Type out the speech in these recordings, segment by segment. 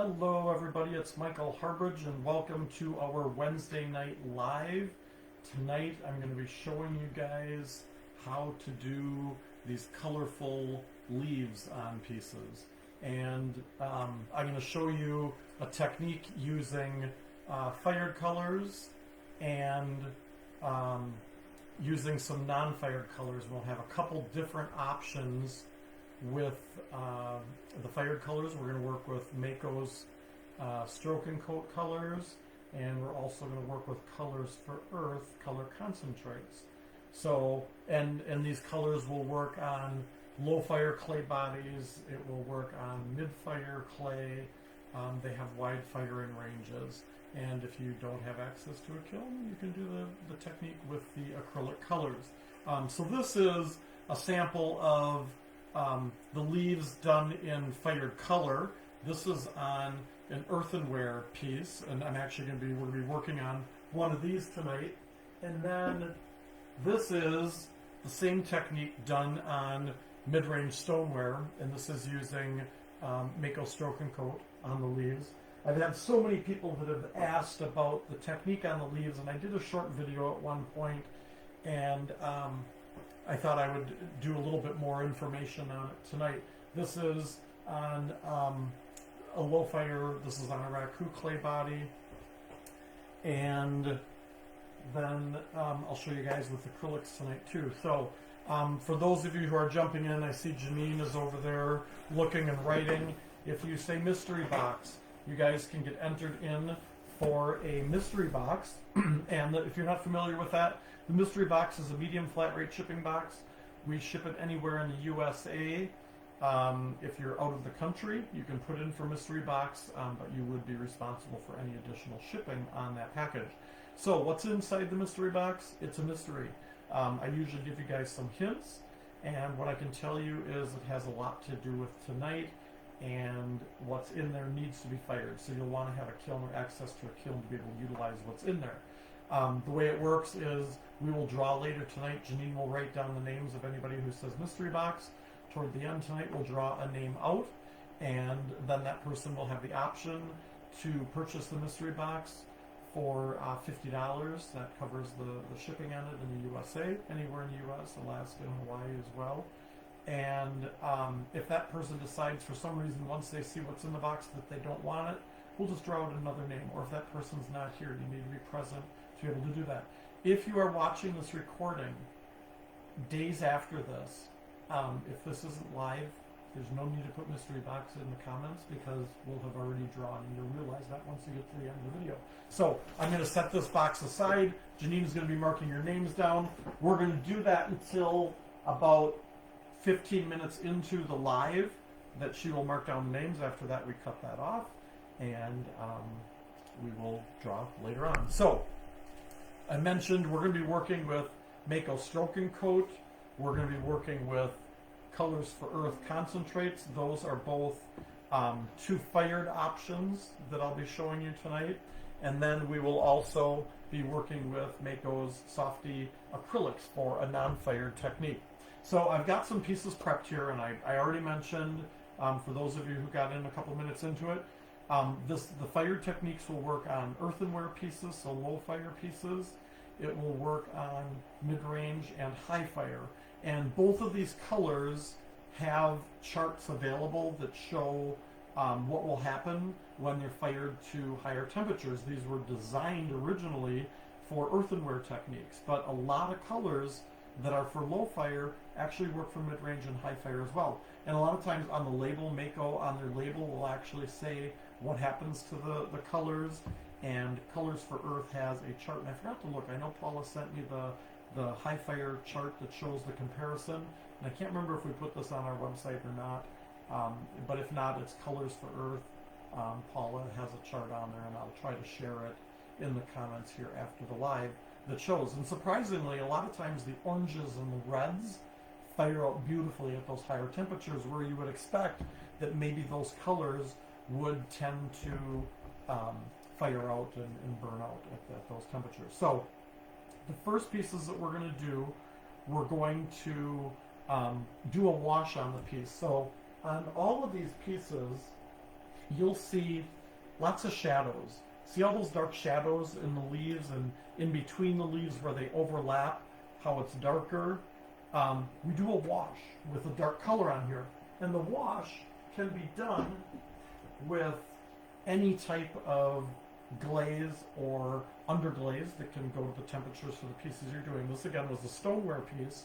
Hello everybody, it's Michael Harbridge and welcome to our Wednesday night live. Tonight I'm going to be showing you guys how to do these colorful leaves on pieces. And I'm going to show you a technique using fired colors and using some non-fired colors. We'll have a couple different options with the fired colors. We're going to work with Mako's stroke and coat colors, and we're also going to work with colors for earth, color concentrates. So, and these colors will work on low fire clay bodies, it will work on mid fire clay, they have wide firing ranges, and if you don't have access to a kiln, you can do the technique with the acrylic colors. So this is a sample of the leaves done in fired color. This is on an earthenware piece, and we're going to be working on one of these tonight. And then this is the same technique done on mid-range stoneware, and this is using Mako stroke and coat on the leaves. I've had so many people that have asked about the technique on the leaves, and I did a short video at one point, and I thought I would do a little bit more information on it tonight. This is on a low fire, this is on a raku clay body, and then I'll show you guys with acrylics tonight too. So for those of you who are jumping in, I see Janine is over there looking and writing. If you say mystery box, you guys can get entered in for a mystery box. And if you're not familiar with that, the mystery box is a medium flat rate shipping box. We ship it anywhere in the USA. If you're out of the country, you can put in for mystery box, but you would be responsible for any additional shipping on that package. So what's inside the mystery box? It's a mystery. I usually give you guys some hints, and what I can tell you is it has a lot to do with tonight, and what's in there needs to be fired. So you'll want to have a kiln or access to a kiln to be able to utilize what's in there. The way it works is we will draw later tonight. Janine will write down the names of anybody who says mystery box. Toward the end tonight, we'll draw a name out, and then that person will have the option to purchase the mystery box for $50. That covers the shipping on it in the USA, anywhere in the US, Alaska, and Hawaii as well. And if that person decides for some reason once they see what's in the box that they don't want it, we'll just draw out another name. Or if that person's not here, you need to be present to be able to do that. If you are watching this recording days after this, if this isn't live, there's no need to put mystery box in the comments because we'll have already drawn, and you'll realize that once you get to the end of the video. So I'm going to set this box aside. Janine's going to be marking your names down. We're going to do that until about 15 minutes into the live, that she will mark down the names. After that, we cut that off, and we will draw later on. So I mentioned we're going to be working with Mako stroke and coat. We're going to be working with colors for earth concentrates. Those are both two fired options that I'll be showing you tonight. And then we will also be working with Mako's softy acrylics for a non-fired technique. So I've got some pieces prepped here, and I already mentioned, for those of you who got in a couple minutes into it, the fired techniques will work on earthenware pieces, so low fire pieces. It will work on mid-range and high fire. And both of these colors have charts available that show what will happen when they're fired to higher temperatures. These were designed originally for earthenware techniques, but a lot of colors that are for low fire actually work for mid-range and high fire as well. And a lot of times on the label, Mako on their label will actually say what happens to the colors, and Colors for Earth has a chart. And I forgot to look, I know Paula sent me the high fire chart that shows the comparison, and I can't remember if we put this on our website or not, but if not, it's Colors for Earth. Paula has a chart on there, and I'll try to share it in the comments here after the live that shows. And surprisingly, a lot of times the oranges and the reds fire out beautifully at those higher temperatures, where you would expect that maybe those colors would tend to fire out and burn out at those temperatures. So the first pieces that we're going to do, we're going to do a wash on the piece. So on all of these pieces, you'll see lots of shadows. See all those dark shadows in the leaves and in between the leaves where they overlap, how it's darker? We do a wash with a dark color on here. And the wash can be done with any type of glaze or underglaze that can go to the temperatures for the pieces you're doing. This again was a stoneware piece,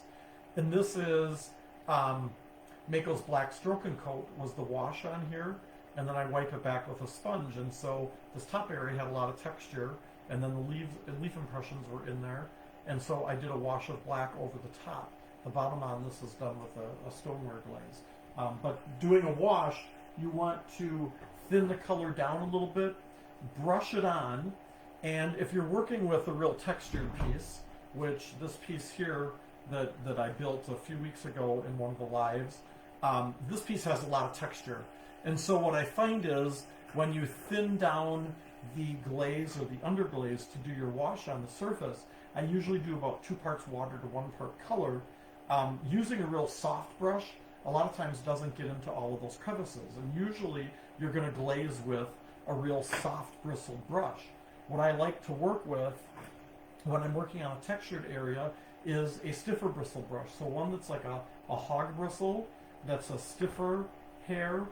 and this is Mako's Black Stroke and Coat was the wash on here, and then I wipe it back with a sponge, and so this top area had a lot of texture, and then the leaf impressions were in there, and so I did a wash of black over the top. The bottom on this is done with a stoneware glaze. But doing a wash, you want to thin the color down a little bit, brush it on, and if you're working with a real textured piece, which this piece here that I built a few weeks ago in one of the lives, this piece has a lot of texture. And so what I find is when you thin down the glaze or the underglaze to do your wash on the surface, I usually do about 2 parts water to 1 part color. Using a real soft brush a lot of times doesn't get into all of those crevices, and usually you're going to glaze with a real soft bristled brush. What I like to work with when I'm working on a textured area is a stiffer bristle brush, so one that's like a hog bristle, that's a stiffer hair.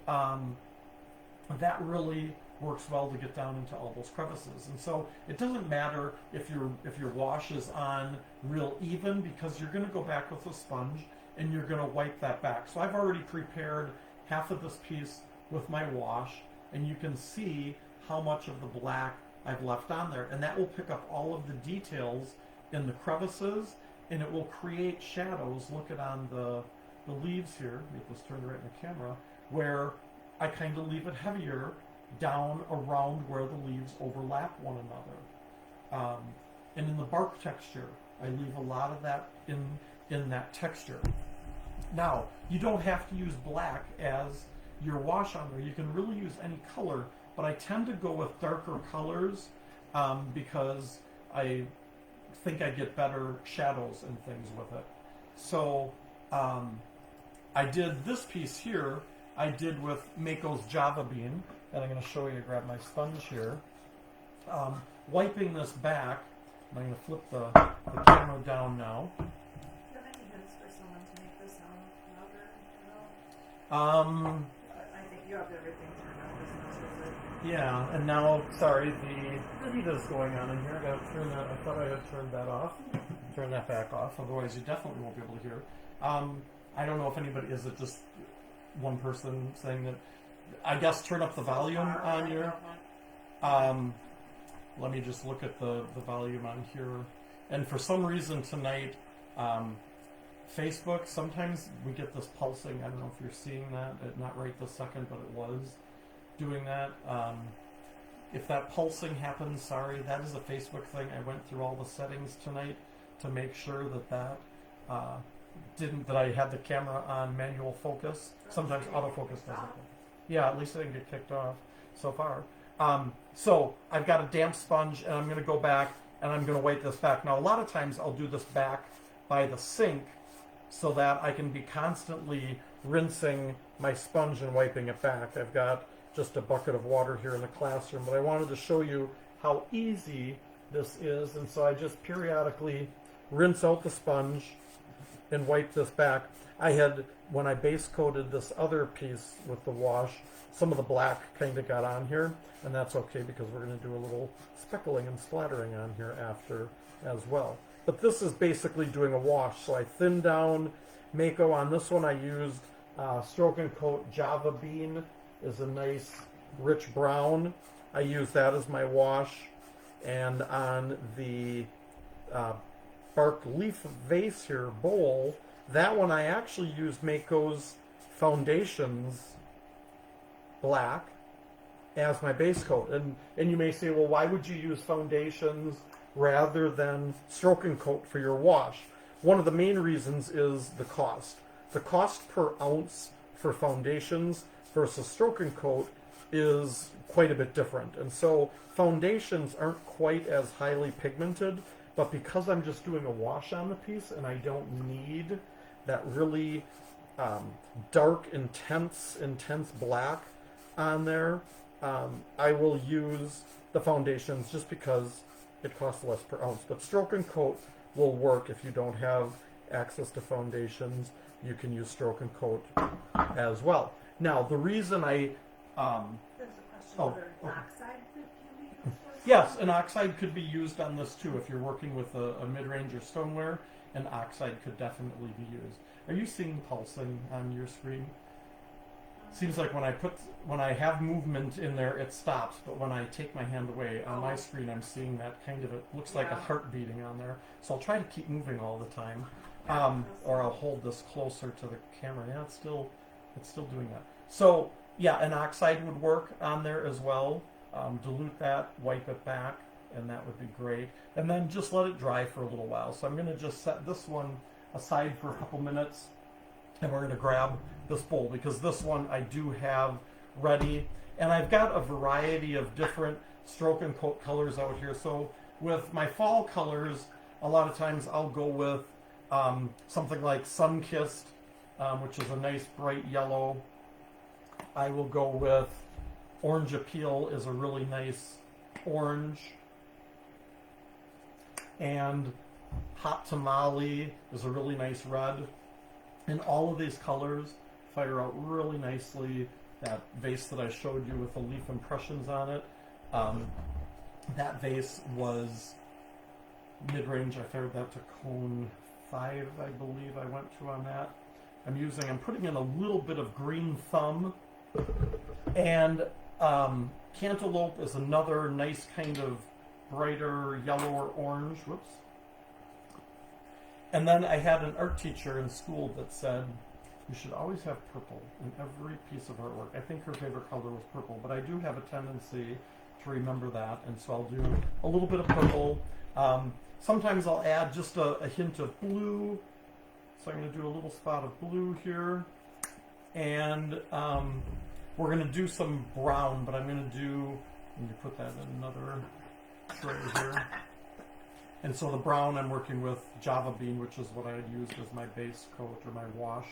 That really works well to get down into all those crevices. And so it doesn't matter if your wash is on real even, because you're going to go back with a sponge and you're going to wipe that back. So I've already prepared half of this piece with my wash, and you can see how much of the black I've left on there, and that will pick up all of the details in the crevices, and it will create shadows. Look at on the leaves here, make this turn right in the camera, where I kind of leave it heavier down around where the leaves overlap one another. And in the bark texture, I leave a lot of that in that texture. Now, you don't have to use black as your wash on there. You can really use any color, but I tend to go with darker colors because I think I get better shadows and things with it. So I did this piece here, I did with Mako's Java Bean, and I'm going to show you, grab my sponge here. Wiping this back, I'm going to flip the camera down now. Do you have any hints for someone to make this sound louder? I think you have everything turned on as much as it. Yeah, and now, sorry, the heat is going on in here. I got to turn that. I thought I had turned that off. Turn that back off. Otherwise, you definitely won't be able to hear. I don't know if anybody, is it just one person saying that? I guess turn up the volume on your. Let me just look at the volume on here. And for some reason tonight, Facebook, sometimes we get this pulsing. I don't know if you're seeing that. Not right this second, but it was doing that. If that pulsing happens, sorry, that is a Facebook thing. I went through all the settings tonight to make sure that I had the camera on manual focus. Sometimes autofocus doesn't. Yeah, at least I didn't get kicked off so far. So I've got a damp sponge, and I'm going to go back and I'm going to wipe this back. Now, a lot of times I'll do this back by the sink so that I can be constantly rinsing my sponge and wiping it back. I've got just a bucket of water here in the classroom, but I wanted to show you how easy this is, and so I just periodically rinse out the sponge and wipe this back. I had, when I base coated this other piece with the wash, some of the black kind of got on here, and that's okay because we're going to do a little speckling and splattering on here after as well. But this is basically doing a wash. So I thinned down Mako. On this one I used Stroke and Coat Java Bean, is a nice rich brown. I use that as my wash. And on the bark leaf vase here, bowl, that one I actually used Mako's Foundations Black as my base coat. And you may say, well, why would you use Foundations rather than Stroke and Coat for your wash? One of the main reasons is the cost. The cost per ounce for Foundations versus Stroke and Coat is quite a bit different. And so Foundations aren't quite as highly pigmented, but because I'm just doing a wash on the piece and I don't need that really dark, intense black, on there, I will use the foundations just because it costs less per ounce. But stroke and coat will work if you don't have access to foundations. You can use stroke and coat as well. Now, the reason I There's a question Oh, whether okay. oxide can be used for yes, stone. an oxide could be used on this too. If you're working with a mid-range or stoneware, an oxide could definitely be used. Are you seeing pulsing on your screen? Seems like when I have movement in there, it stops. But when I take my hand away on my screen, I'm seeing that kind of, it looks like a Yeah. heart beating on there. So I'll try to keep moving all the time, or I'll hold this closer to the camera. Yeah, it's still doing that. So yeah, an oxide would work on there as well. Dilute that, wipe it back, and that would be great. And then just let it dry for a little while. So I'm going to just set this one aside for a couple minutes, and we're going to grab this bowl because this one I do have ready, and I've got a variety of different stroke and coat colors out here. So with my fall colors, a lot of times I'll go with something like Sun-Kissed, which is a nice bright yellow. I will go with Orange Appeal, is a really nice orange, and Hot Tamale is a really nice red. And all of these colors fire out really nicely. That vase that I showed you with the leaf impressions on it, that vase was mid-range. I fired that to cone 5, I believe I went to on that. I'm putting in a little bit of green thumb, and Cantaloupe is another nice kind of brighter yellow or orange. Whoops. And then I had an art teacher in school that said, you should always have purple in every piece of artwork. I think her favorite color was purple, but I do have a tendency to remember that, and so I'll do a little bit of purple. Sometimes I'll add just a hint of blue. So I'm going to do a little spot of blue here. And we're going to do some brown, but I'm going to do, let me put that in another tray here. And so the brown, I'm working with Java Bean, which is what I had used as my base coat or my wash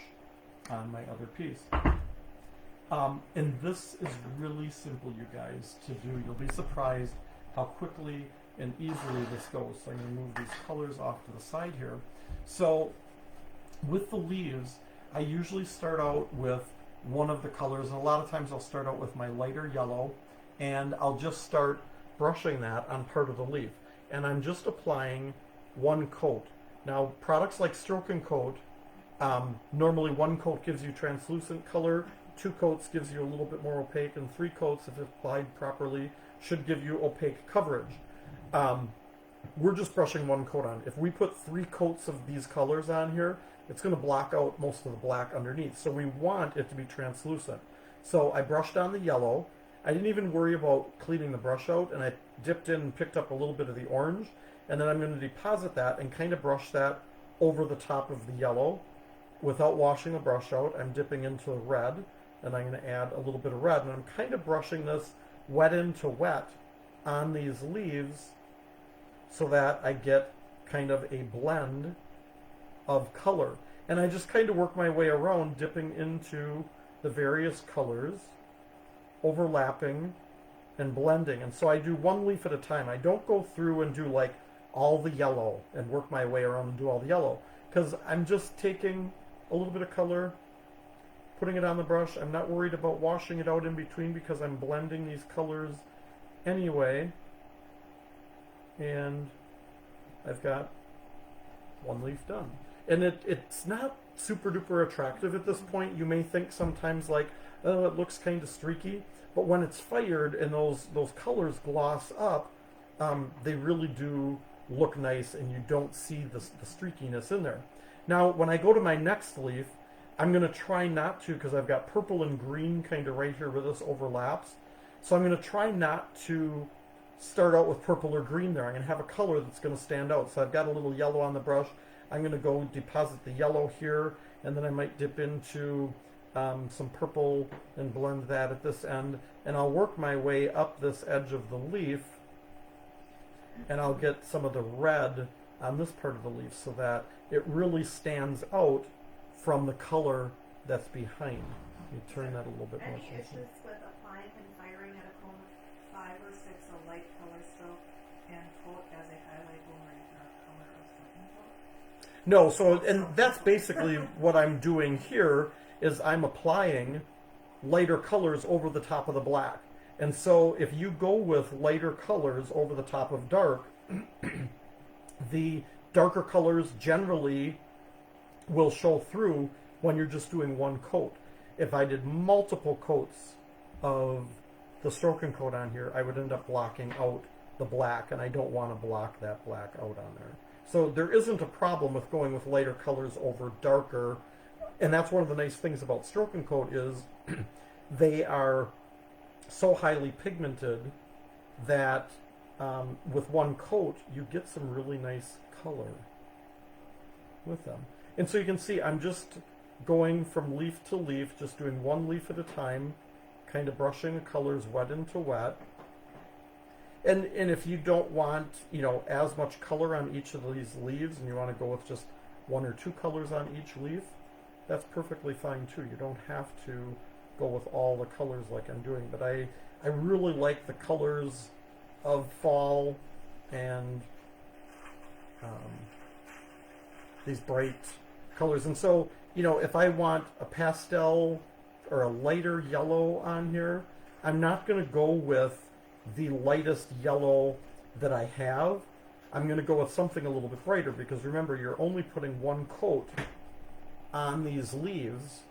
on my other piece. And this is really simple, you guys, to do. You'll be surprised how quickly and easily this goes. So I'm going to move these colors off to the side here. So with the leaves, I usually start out with one of the colors, and a lot of times I'll start out with my lighter yellow, and I'll just start brushing that on part of the leaf. And I'm just applying one coat. Now, products like Stroke and Coat, normally one coat gives you translucent color, 2 coats gives you a little bit more opaque, and 3 coats, if applied properly, should give you opaque coverage. We're just brushing one coat on. If we put 3 coats of these colors on here, it's going to block out most of the black underneath. So we want it to be translucent. So I brushed on the yellow. I didn't even worry about cleaning the brush out, and I dipped in and picked up a little bit of the orange, and then I'm going to deposit that and kind of brush that over the top of the yellow without washing the brush out. I'm dipping into the red, and I'm going to add a little bit of red, and I'm kind of brushing this wet into wet on these leaves so that I get kind of a blend of color. And I just kind of work my way around, dipping into the various colors, overlapping and blending. And so I do one leaf at a time. I don't go through and do like all the yellow and work my way around and do all the yellow, because I'm just taking a little bit of color, putting it on the brush. I'm not worried about washing it out in between because I'm blending these colors anyway. And I've got one leaf done. And it's not super duper attractive at this point. You may think sometimes like, oh, it looks kind of streaky. But when it's fired and those colors gloss up, they really do look nice, and you don't see the streakiness in there. Now, when I go to my next leaf, I'm going to try not to, because I've got purple and green kind of right here where this overlaps. So I'm going to try not to start out with purple or green there. I'm going to have a color that's going to stand out. So I've got a little yellow on the brush. I'm going to go deposit the yellow here, and then I might dip into some purple and blend that at this end, and I'll work my way up this edge of the leaf, and I'll get some of the red on this part of the leaf so that it really stands out from the color that's behind. Let me turn that a little bit more. Any issues with applying a light color still and coat as a highlight over a dark color of something coat? No, so, and that's basically what I'm doing here, is I'm applying lighter colors over the top of the black. And so if you go with lighter colors over the top of dark, the darker colors generally will show through when you're just doing one coat. If I did multiple coats of the stroking coat on here, I would end up blocking out the black, and I don't want to block that black out on there. So there isn't a problem with going with lighter colors over darker, and that's one of the nice things about stroking coat is they are so highly pigmented that with one coat you get some really nice color with them. And so you can see I'm just going from leaf to leaf, just doing one leaf at a time, kind of brushing the colors wet into wet. And if you don't want, you know, as much color on each of these leaves and you want to go with just one or two colors on each leaf, that's perfectly fine too. You don't have to go with all the colors like I'm doing. But I really like the colors of fall and these bright colors. And so, you know, if I want a pastel or a lighter yellow on here, I'm not going to go with the lightest yellow that I have. I'm going to go with something a little bit brighter, because remember, you're only putting one coat on these leaves.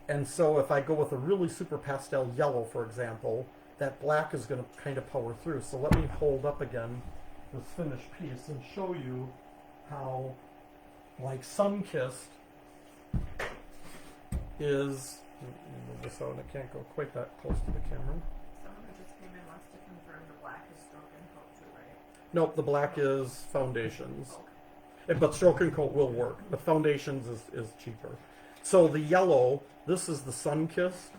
And so if I go with a really super pastel yellow, for example, that black is going to kind of power through. So let me hold up again this finished piece and show you how, like, Sunkissed is, move this out and it can't go quite that close to the camera. Someone who just came in wants to confirm the black is stroking coat too, right? Nope, the black is foundations. Okay. But stroking coat will work. But foundations is cheaper. So the yellow, this is the Sunkissed.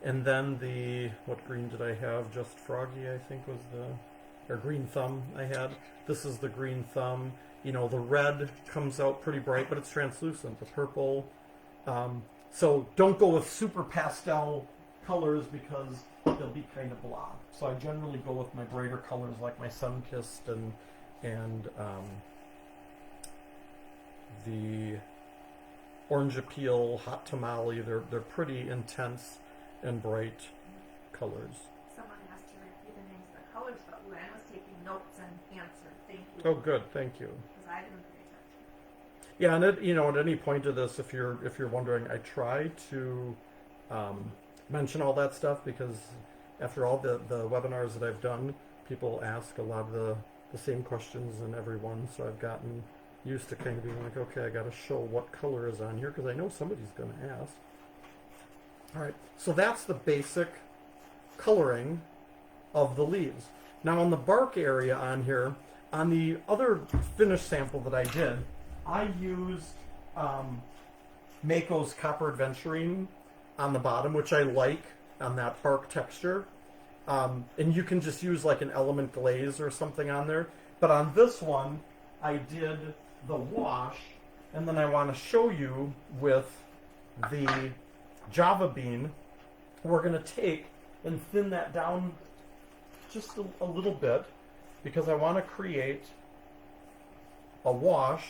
And then the, what green did I have? Just Froggy, I think was the, or Green Thumb I had. This is the Green Thumb. You know, the red comes out pretty bright, but it's translucent. The purple. So don't go with super pastel colors because they'll be kind of blah. So I generally go with my brighter colors like my Sunkissed and the Orange Appeal, Hot Tamale. They're pretty intense and bright colors. Someone asked to repeat the names of the colors, but Luann was taking notes and answered. Thank you. Oh, good, thank you. Because I didn't pay attention. Yeah, and at, you know, at any point of this, if you're wondering, I try to mention all that stuff, because after all the webinars that I've done, people ask a lot of the same questions in every one, so I've gotten used to kind of being like, okay, I got to show what color is on here, because I know somebody's going to ask. All right, so that's the basic coloring of the leaves. Now on the bark area on here, on the other finished sample that I did, I used Mako's Copper Adventurine on the bottom, which I like on that bark texture. And you can just use like an element glaze or something on there. But on this one, I did the wash, and then I want to show you with the Java bean, we're going to take and thin that down just a little bit, because I want to create a wash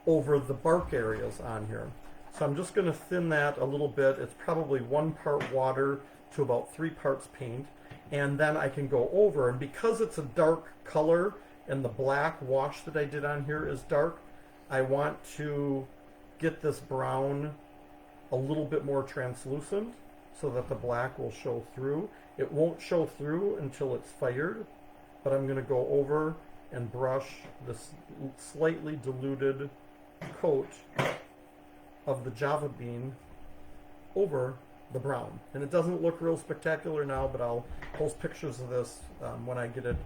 over the bark areas on here. So I'm just going to thin that a little bit. It's probably 1 part water to about 3 parts paint. And then I can go over, and because it's a dark color and the black wash that I did on here is dark, I want to get this brown a little bit more translucent so that the black will show through. It won't show through until it's fired, but I'm going to go over and brush this slightly diluted coat of the Java bean over the brown. And it doesn't look real spectacular now, but I'll post pictures of this when I get it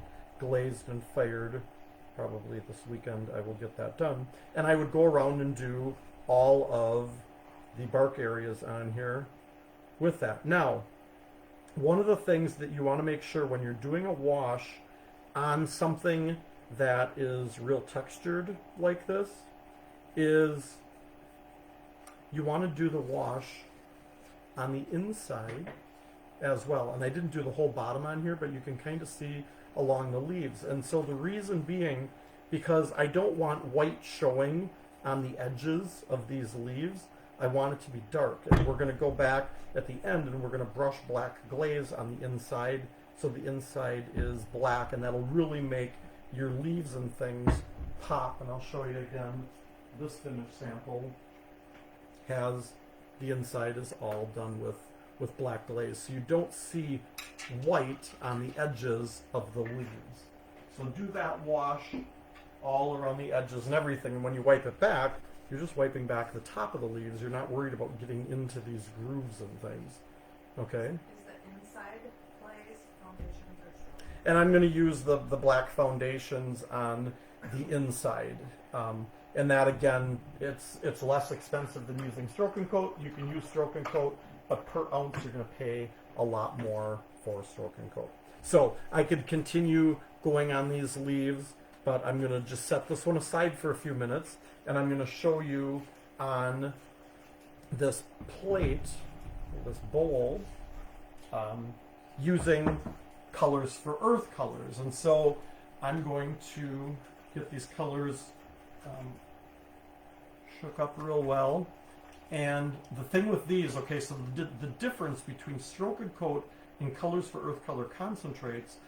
glazed and fired. Probably this weekend I will get that done. And I would go around and do all of the bark areas on here with that. Now, one of the things that you want to make sure when you're doing a wash on something that is real textured like this is you want to do the wash on the inside as well. And I didn't do the whole bottom on here, but you can kind of see along the leaves. And so the reason being, because I don't want white showing on the edges of these leaves, I want it to be dark. And we're going to go back at the end and we're going to brush black glaze on the inside, so the inside is black, and that'll really make your leaves and things pop. And I'll show you again. This finished sample has the inside is all done with black glaze, so you don't see white on the edges of the leaves. So do that wash all around the edges and everything, and when you wipe it back, you're just wiping back the top of the leaves. You're not worried about getting into these grooves and things. Okay? Is the inside glaze foundations or stroke? And I'm going to use the black foundations on the inside. And that, again, it's less expensive than using Stroke and Coat. You can use Stroke and Coat, but per ounce you're going to pay a lot more for Stroke and Coat. So I could continue going on these leaves, but I'm going to just set this one aside for a few minutes, and I'm going to show you on this plate, this bowl, using colors for earth colors. And so I'm going to get these colors shook up real well. And the thing with these, okay, so the difference between Stroke and Coat and Colors for Earth Color concentrates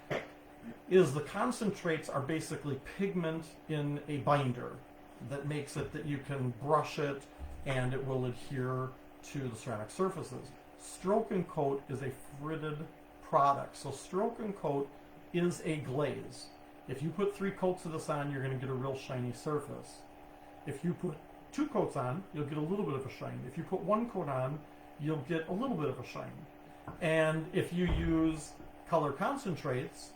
is the concentrates are basically pigment in a binder that makes it that you can brush it and it will adhere to the ceramic surfaces. Stroke and Coat is a fritted product. So Stroke and Coat is a glaze. If you put 3 coats of this on, you're going to get a real shiny surface. If you put 2 coats on, you'll get a little bit of a shine. If you put 1 coat on, you'll get a little bit of a shine. And if you use color concentrates,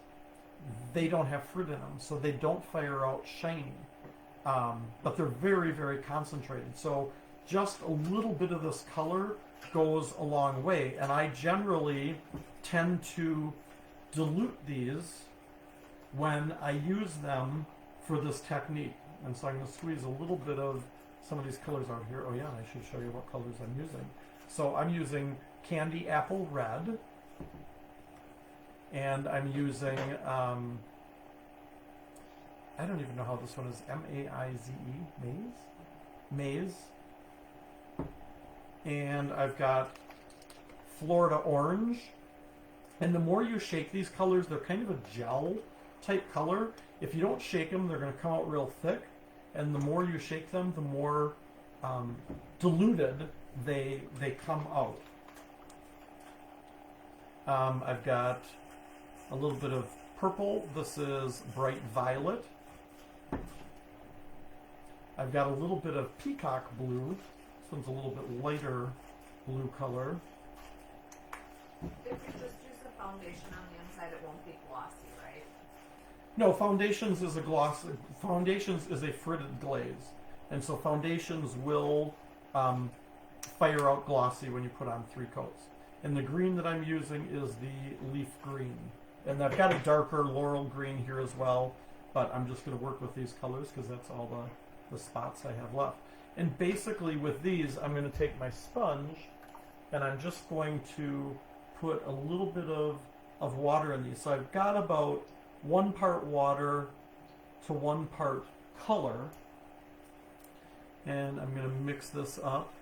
they don't have frit in them, so they don't fire out shiny. But they're very, very concentrated. So just a little bit of this color goes a long way. And I generally tend to dilute these when I use them for this technique. And so I'm going to squeeze a little bit of some of these colors out here. Oh yeah, I should show you what colors I'm using. So I'm using Candy Apple Red, and I'm using, I don't even know how this one is, M-A-I-Z-E, Maize. And I've got Florida Orange. And the more you shake these colors, they're kind of a gel type color. If you don't shake them, they're going to come out real thick. And the more you shake them, the more diluted they come out. I've got a little bit of purple. This is bright violet. I've got a little bit of peacock blue. This one's a little bit lighter blue color. If you just use the foundation on the inside, it won't be glossy, right? No, Foundations is a gloss. Foundations is a fritted glaze, and so Foundations will fire out glossy when you put on 3 coats. And the green that I'm using is the leaf green, and I've got a darker laurel green here as well. But I'm just going to work with these colors because that's all the spots I have left. And basically with these, I'm going to take my sponge, and I'm just going to put a little bit of water in these. So I've got about 1 part water to 1 part color, and I'm going to mix this up.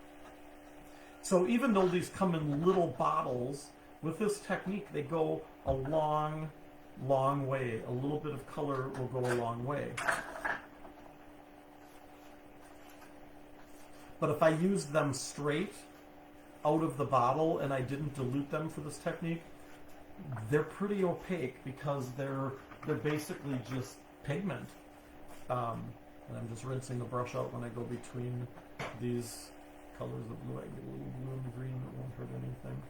So even though these come in little bottles, with this technique they go a long, long way. A little bit of color will go a long way. But if I used them straight out of the bottle and I didn't dilute them for this technique, they're pretty opaque because they're basically just pigment. And I'm just rinsing the brush out when I go between these colors of blue. I get a little blue and green that won't hurt anything.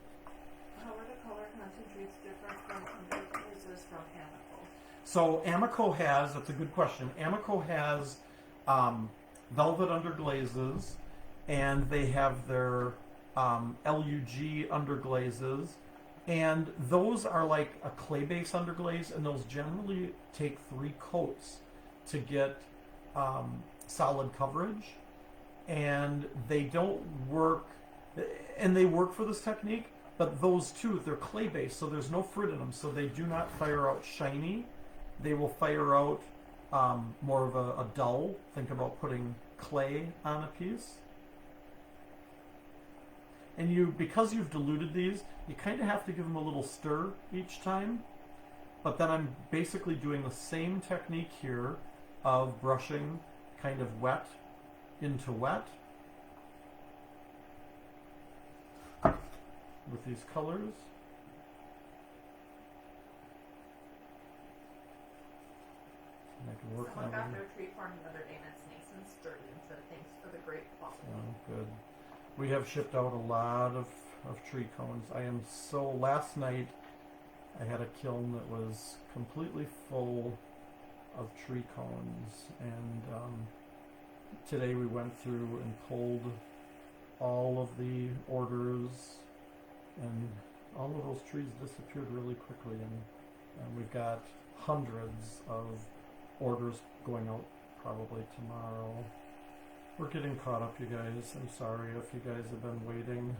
How are the color concentrates different from underglazes from Amico? So Amico has, that's a good question. Amico has velvet underglazes, and they have their LUG underglazes, and those are like a clay base underglaze, and those generally take 3 coats to get solid coverage, and they don't work, and they work for this technique, But those two, they're clay based, so there's no fruit in them, so they do not fire out shiny. They will fire out more of a dull. Think about putting clay on a piece. And you, because you've diluted these, you kind of have to give them a little stir each time. But then I'm basically doing the same technique here of brushing kind of wet into wet with these colors. And I can work Someone on got them. their tree farm the other day and it's nice and sturdy and said thanks for the great quality. Oh, good. We have shipped out a lot of tree cones. I am so, last night I had a kiln that was completely full of tree cones, and today we went through and pulled all of the orders, and all of those trees disappeared really quickly, and we've got hundreds of orders going out probably tomorrow. We're getting caught up, you guys. I'm sorry if you guys have been waiting.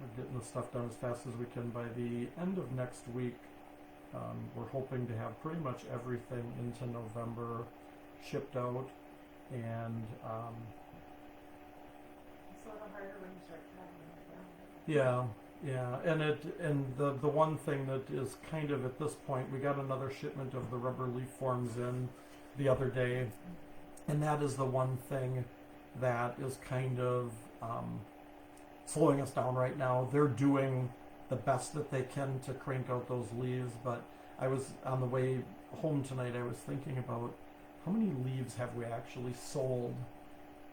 We're getting the stuff done as fast as we can. By the end of next week, we're hoping to have pretty much everything into November shipped out, and It's a little harder when you start traveling around. and the one thing that is kind of at this point, we got another shipment of the rubber leaf forms in the other day, and that is the one thing that is kind of slowing us down right now. They're doing the best that they can to crank out those leaves, but I was on the way home tonight, I was thinking about how many leaves have we actually sold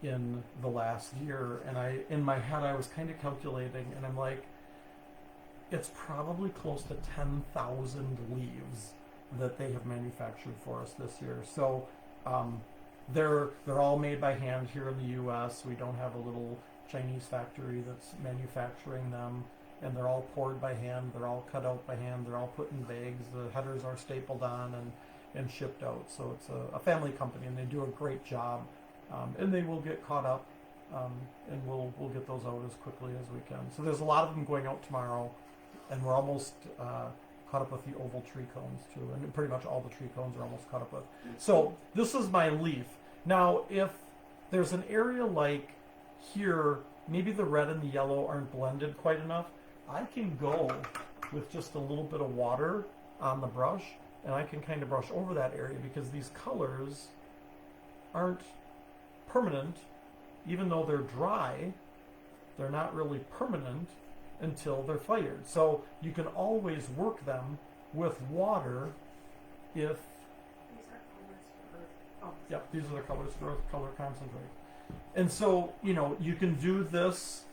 in the last year, and in my head I was kind of calculating, and I'm like, it's probably close to 10,000 leaves that they have manufactured for us this year. So they're all made by hand here in the U.S. We don't have a little Chinese factory that's manufacturing them, and they're all poured by hand. They're all cut out by hand. They're all put in bags. The headers are stapled on and shipped out. So it's a family company, and they do a great job. And they will get caught up, and we'll get those out as quickly as we can. So there's a lot of them going out tomorrow, and we're almost caught up with the oval tree cones too, and pretty much all the tree cones are almost caught up with. So this is my leaf. Now, if there's an area like here, maybe the red and the yellow aren't blended quite enough, I can go with just a little bit of water on the brush, and I can kind of brush over that area, because these colors aren't permanent. Even though they're dry, they're not really permanent until they're fired. So you can always work them with water if... These are colors for Earth. Oh, Yep, these are the colors for Earth Color Concentrate. And so, you can do this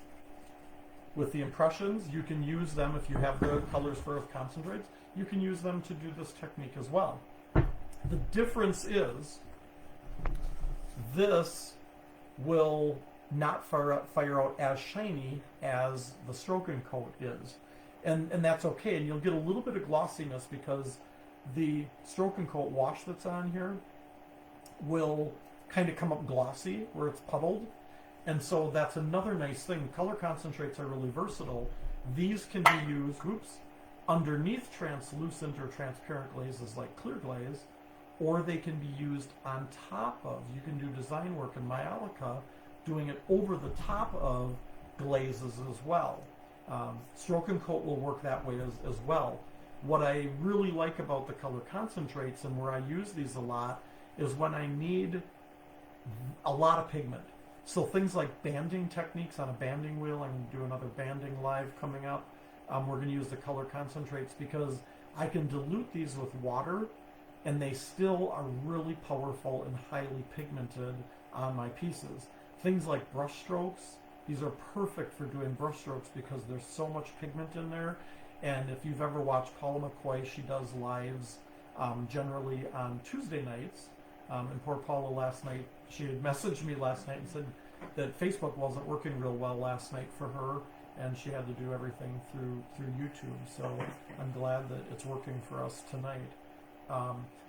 with the impressions. You can use them if you have the colors for Earth Concentrates. You can use them to do this technique as well. The difference is this will not fire out as shiny as the stroke-and coat is. And that's okay. And you'll get a little bit of glossiness because the stroke-and coat wash that's on here will kind of come up glossy where it's puddled. And so that's another nice thing. Color concentrates are really versatile. These can be used, underneath translucent or transparent glazes like clear glaze, or they can be used on top of. You can do design work in Myalica, doing it over the top of glazes as well. Stroke and coat will work that way as well. What I really like about the color concentrates, and where I use these a lot, is when I need a lot of pigment. So things like banding techniques on a banding wheel. I'm going to do another banding live coming up. We're going to use the color concentrates because I can dilute these with water, and they still are really powerful and highly pigmented on my pieces. Things like brush strokes, these are perfect for doing brush strokes because there's so much pigment in there. And if you've ever watched Paula McCoy, she does lives generally on Tuesday nights. And poor Paula last night, she had messaged me last night and said that Facebook wasn't working real well last night for her, and she had to do everything through YouTube. So I'm glad that it's working for us tonight.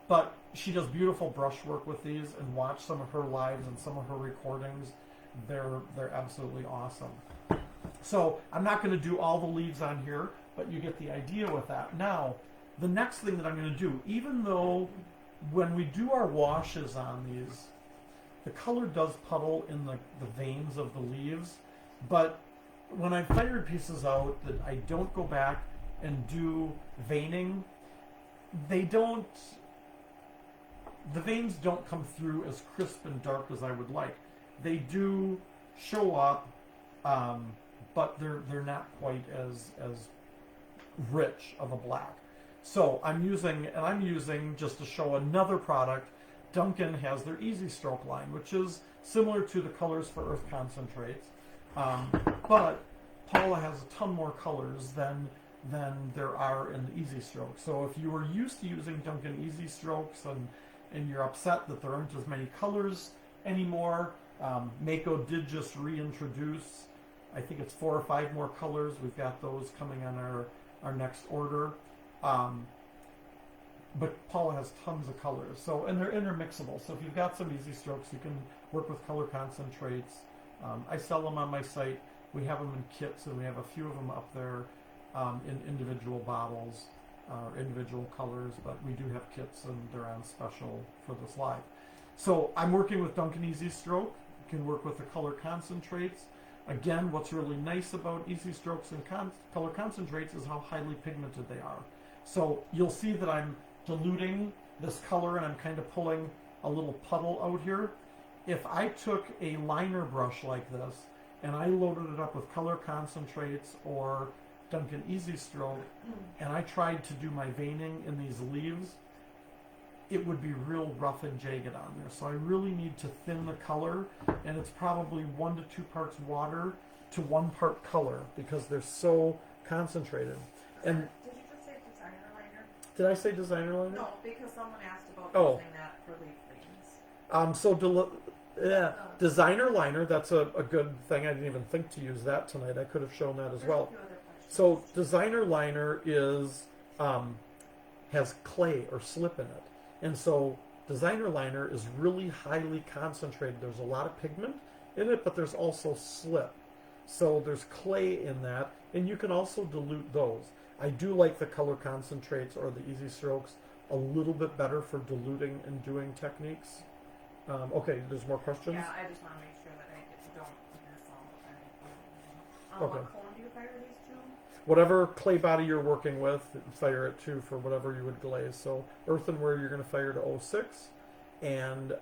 But she does beautiful brush work with these, and watch some of her lives and some of her recordings. They're absolutely awesome. So I'm not going to do all the leaves on here, but you get the idea with that. Now, the next thing that I'm going to do, even though when we do our washes on these, the color does puddle in the veins of the leaves, but when I fired pieces out that I don't go back and do veining, the veins don't come through as crisp and dark as I would like. They do show up, but they're not quite as rich of a black. So I'm using just to show another product. Duncan has their Easy Stroke line, which is similar to the Colors for Earth concentrates, but Paula has a ton more colors than there are in the Easy Stroke. So if you were used to using Duncan Easy Strokes and you're upset that there aren't as many colors anymore, Mako did just reintroduce, I think it's 4 or 5 more colors. We've got those coming on our next order. But Paula has tons of colors, so and they're intermixable. So if you've got some Easy Strokes, you can work with color concentrates. I sell them on my site. We have them in kits, and we have a few of them up there in individual bottles, individual colors. But we do have kits, and they're on special for this live. So I'm working with Duncan Easy Stroke. You can work with the color concentrates. Again, what's really nice about Easy Strokes and color concentrates is how highly pigmented they are. So you'll see that I'm diluting this color and I'm kind of pulling a little puddle out here. If I took a liner brush like this and I loaded it up with color concentrates or Duncan Easy Stroke and I tried to do my veining in these leaves, it would be real rough and jagged on there. So I really need to thin the color, and it's probably 1 to 2 parts water to 1 part color because they're so concentrated. And did you just say designer liner? did I say designer liner? No, because someone asked about Oh. using that for leaf veins. Designer liner, that's a good thing. I didn't even think to use that tonight. I could have shown that as There's well. a few other questions. So designer liner is has clay or slip in it. And so designer liner is really highly concentrated. There's a lot of pigment in it, but there's also slip. So there's clay in that, and you can also dilute those. I do like the color concentrates or the Easy Strokes a little bit better for diluting and doing techniques. Okay, there's more questions? Yeah, I just want to make sure that I don't miss all of them. Okay. What cone do you fire these to? Whatever clay body you're working with, fire it to for whatever you would glaze. So earthenware, you're going to fire to 06, and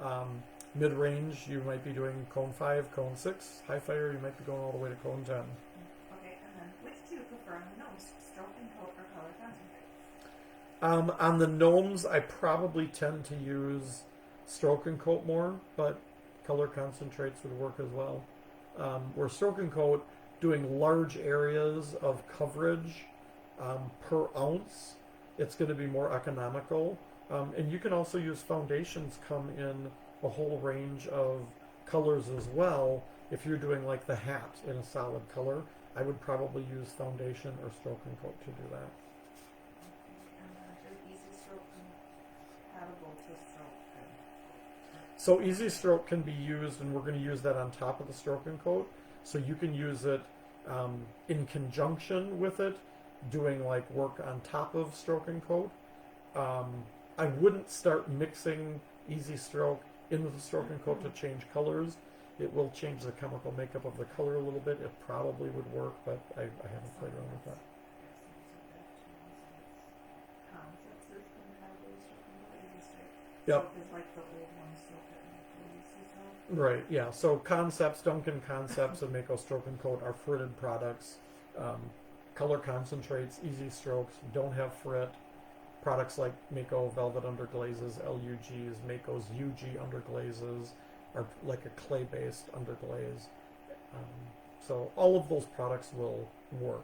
mid-range, you might be doing cone 5, cone 6. High fire, you might be going all the way to cone 10. Okay, and then which do you prefer on the nose, stroke and coat or color concentrate? On the gnomes, I probably tend to use stroke and coat more, but color concentrates would work as well. Where stroke and coat, doing large areas of coverage per ounce, it's going to be more economical. And you can also use foundations come in a whole range of colors as well. If you're doing like the hat in a solid color, I would probably use foundation or stroke and coat to do that. Okay, and then is Easy Stroke compatible to stroke? So Easy Stroke can be used, and we're going to use that on top of the stroke and coat. So you can use it in conjunction with it, doing like work on top of stroke and coat. I wouldn't start mixing Easy Stroke into the stroke and coat to change colors. It will change the chemical makeup of the color a little bit. It probably would work, but I haven't played around with that. Concepts is compatible with stroke and coat, Easy Stroke. Yep. Stroke is like the old one, stroke it and Easy Stroke. Right, yeah. So Concepts, Duncan Concepts, and Mako Stroke and Coat are fritted products. Color concentrates, Easy Strokes, don't have frit. Products like Mako Velvet Underglazes, LUGs, Mako's UG Underglazes are like a clay-based underglaze. So all of those products will work.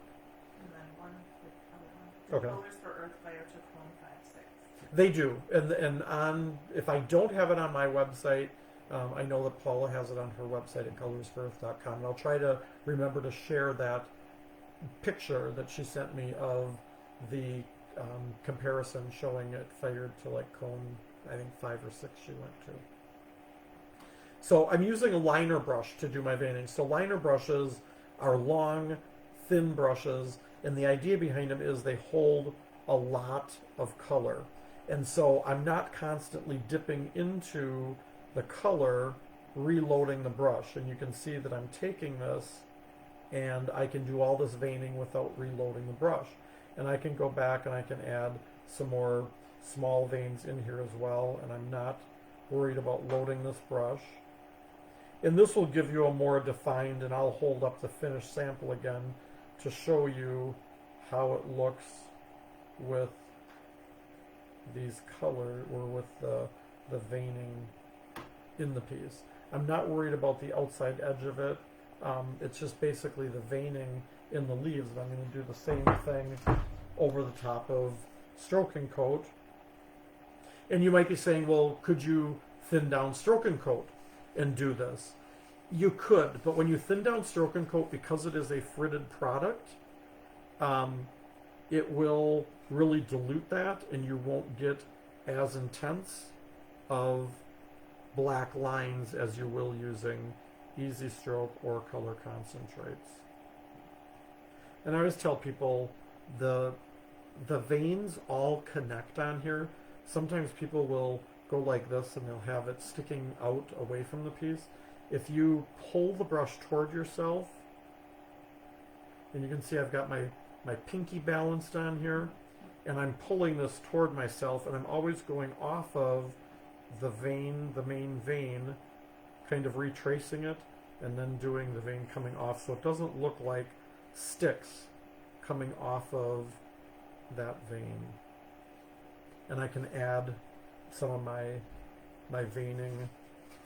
And then one quick other one. Okay. Colors for Earth Fire to cone 5, 6. They do, and on if I don't have it on my website, I know that Paula has it on her website at colorsforearth.com, and I'll try to remember to share that picture that she sent me of the comparison showing it fired to like cone, I think 5 or 6 she went to. So I'm using a liner brush to do my veining. So liner brushes are long, thin brushes, and the idea behind them is they hold a lot of color. And so I'm not constantly dipping into the color, reloading the brush. And you can see that I'm taking this and I can do all this veining without reloading the brush. And I can go back and I can add some more small veins in here as well, and I'm not worried about loading this brush. And this will give you a more defined, and I'll hold up the finished sample again to show you how it looks with these color, or with the veining in the piece. I'm not worried about the outside edge of it. It's just basically the veining in the leaves, and I'm going to do the same thing over the top of Stroke and Coat. And you might be saying, well, could you thin down Stroke and Coat and do this? You could, but when you thin down Stroke and Coat, because it is a fritted product, it will really dilute that, and you won't get as intense of black lines as you will using Easy Stroke or color concentrates. And I always tell people the veins all connect on here. Sometimes people will go like this and they'll have it sticking out away from the piece. If you pull the brush toward yourself, and you can see I've got my pinky balanced on here, and I'm pulling this toward myself, and I'm always going off of the vein, the main vein, kind of retracing it, and then doing the vein coming off, so it doesn't look like sticks coming off of that vein. And I can add some of my veining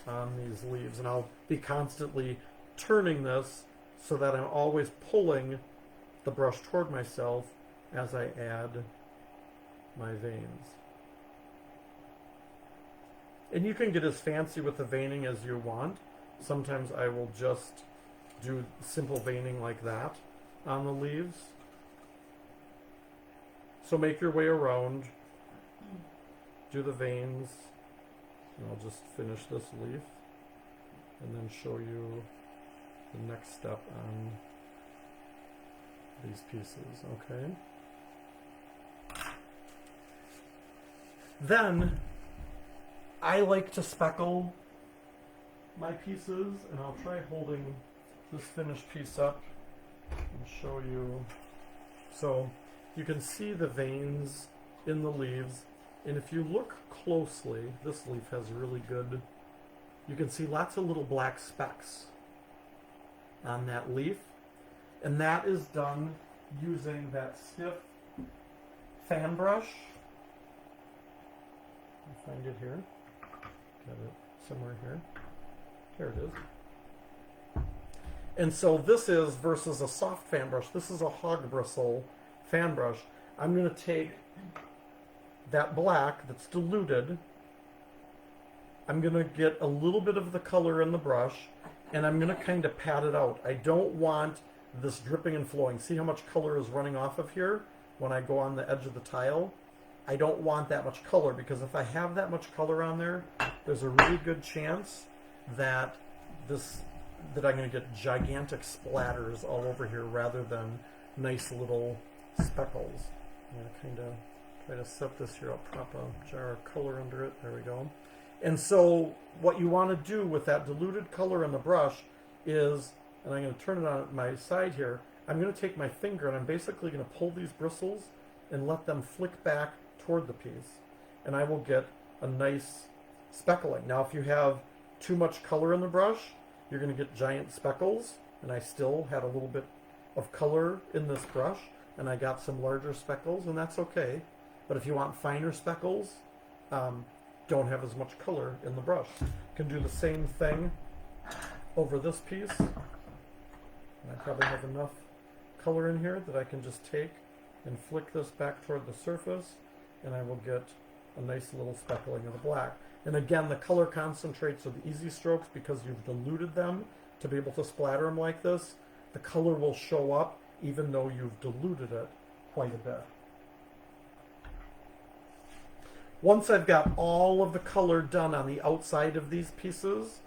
on these leaves, and I'll be constantly turning this so that I'm always pulling the brush toward myself as I add my veins. And you can get as fancy with the veining as you want. Sometimes I will just do simple veining like that on the leaves. So make your way around, do the veins, and I'll just finish this leaf and then show you the next step on these pieces, okay? Then I like to speckle my pieces, and I'll try holding this finished piece up and show you. So you can see the veins in the leaves, and if you look closely, this leaf has really good, you can see lots of little black specks on that leaf, and that is done using that stiff fan brush. I'll find it here. Got it somewhere here. There it is. And so this is, versus a soft fan brush, this is a hog bristle fan brush. I'm going to take that black that's diluted, I'm going to get a little bit of the color in the brush, and I'm going to kind of pat it out. I don't want this dripping and flowing. See how much color is running off of here when I go on the edge of the tile? I don't want that much color, because if I have that much color on there, there's a really good chance that I'm going to get gigantic splatters all over here rather than nice little speckles. I'm going to kind of try to set this here. I'll prop a jar of color under it. There we go. And so what you want to do with that diluted color in the brush is, and I'm going to turn it on my side here, I'm going to take my finger and I'm basically going to pull these bristles and let them flick back toward the piece, and I will get a nice speckling. Now if you have too much color in the brush, you're going to get giant speckles, and I still had a little bit of color in this brush, and I got some larger speckles, and that's okay. But if you want finer speckles, don't have as much color in the brush. You can do the same thing over this piece. And I probably have enough color in here that I can just take and flick this back toward the surface, and I will get a nice little speckling of the black. And again, the color concentrates are the easy strokes, because you've diluted them to be able to splatter them like this. The color will show up even though you've diluted it quite a bit. Once I've got all of the color done on the outside of these pieces,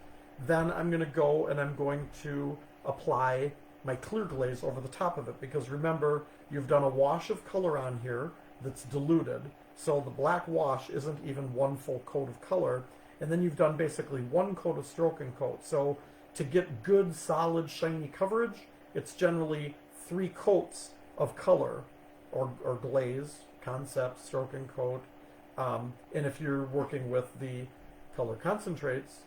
then I'm going to go and I'm going to apply my clear glaze over the top of it, because remember, you've done a wash of color on here that's diluted, so the black wash isn't even one full coat of color, and then you've done basically one coat of stroke and coat. So to get good, solid, shiny coverage, it's generally 3 coats of color or glaze, concept, stroke and coat. And if you're working with the color concentrates,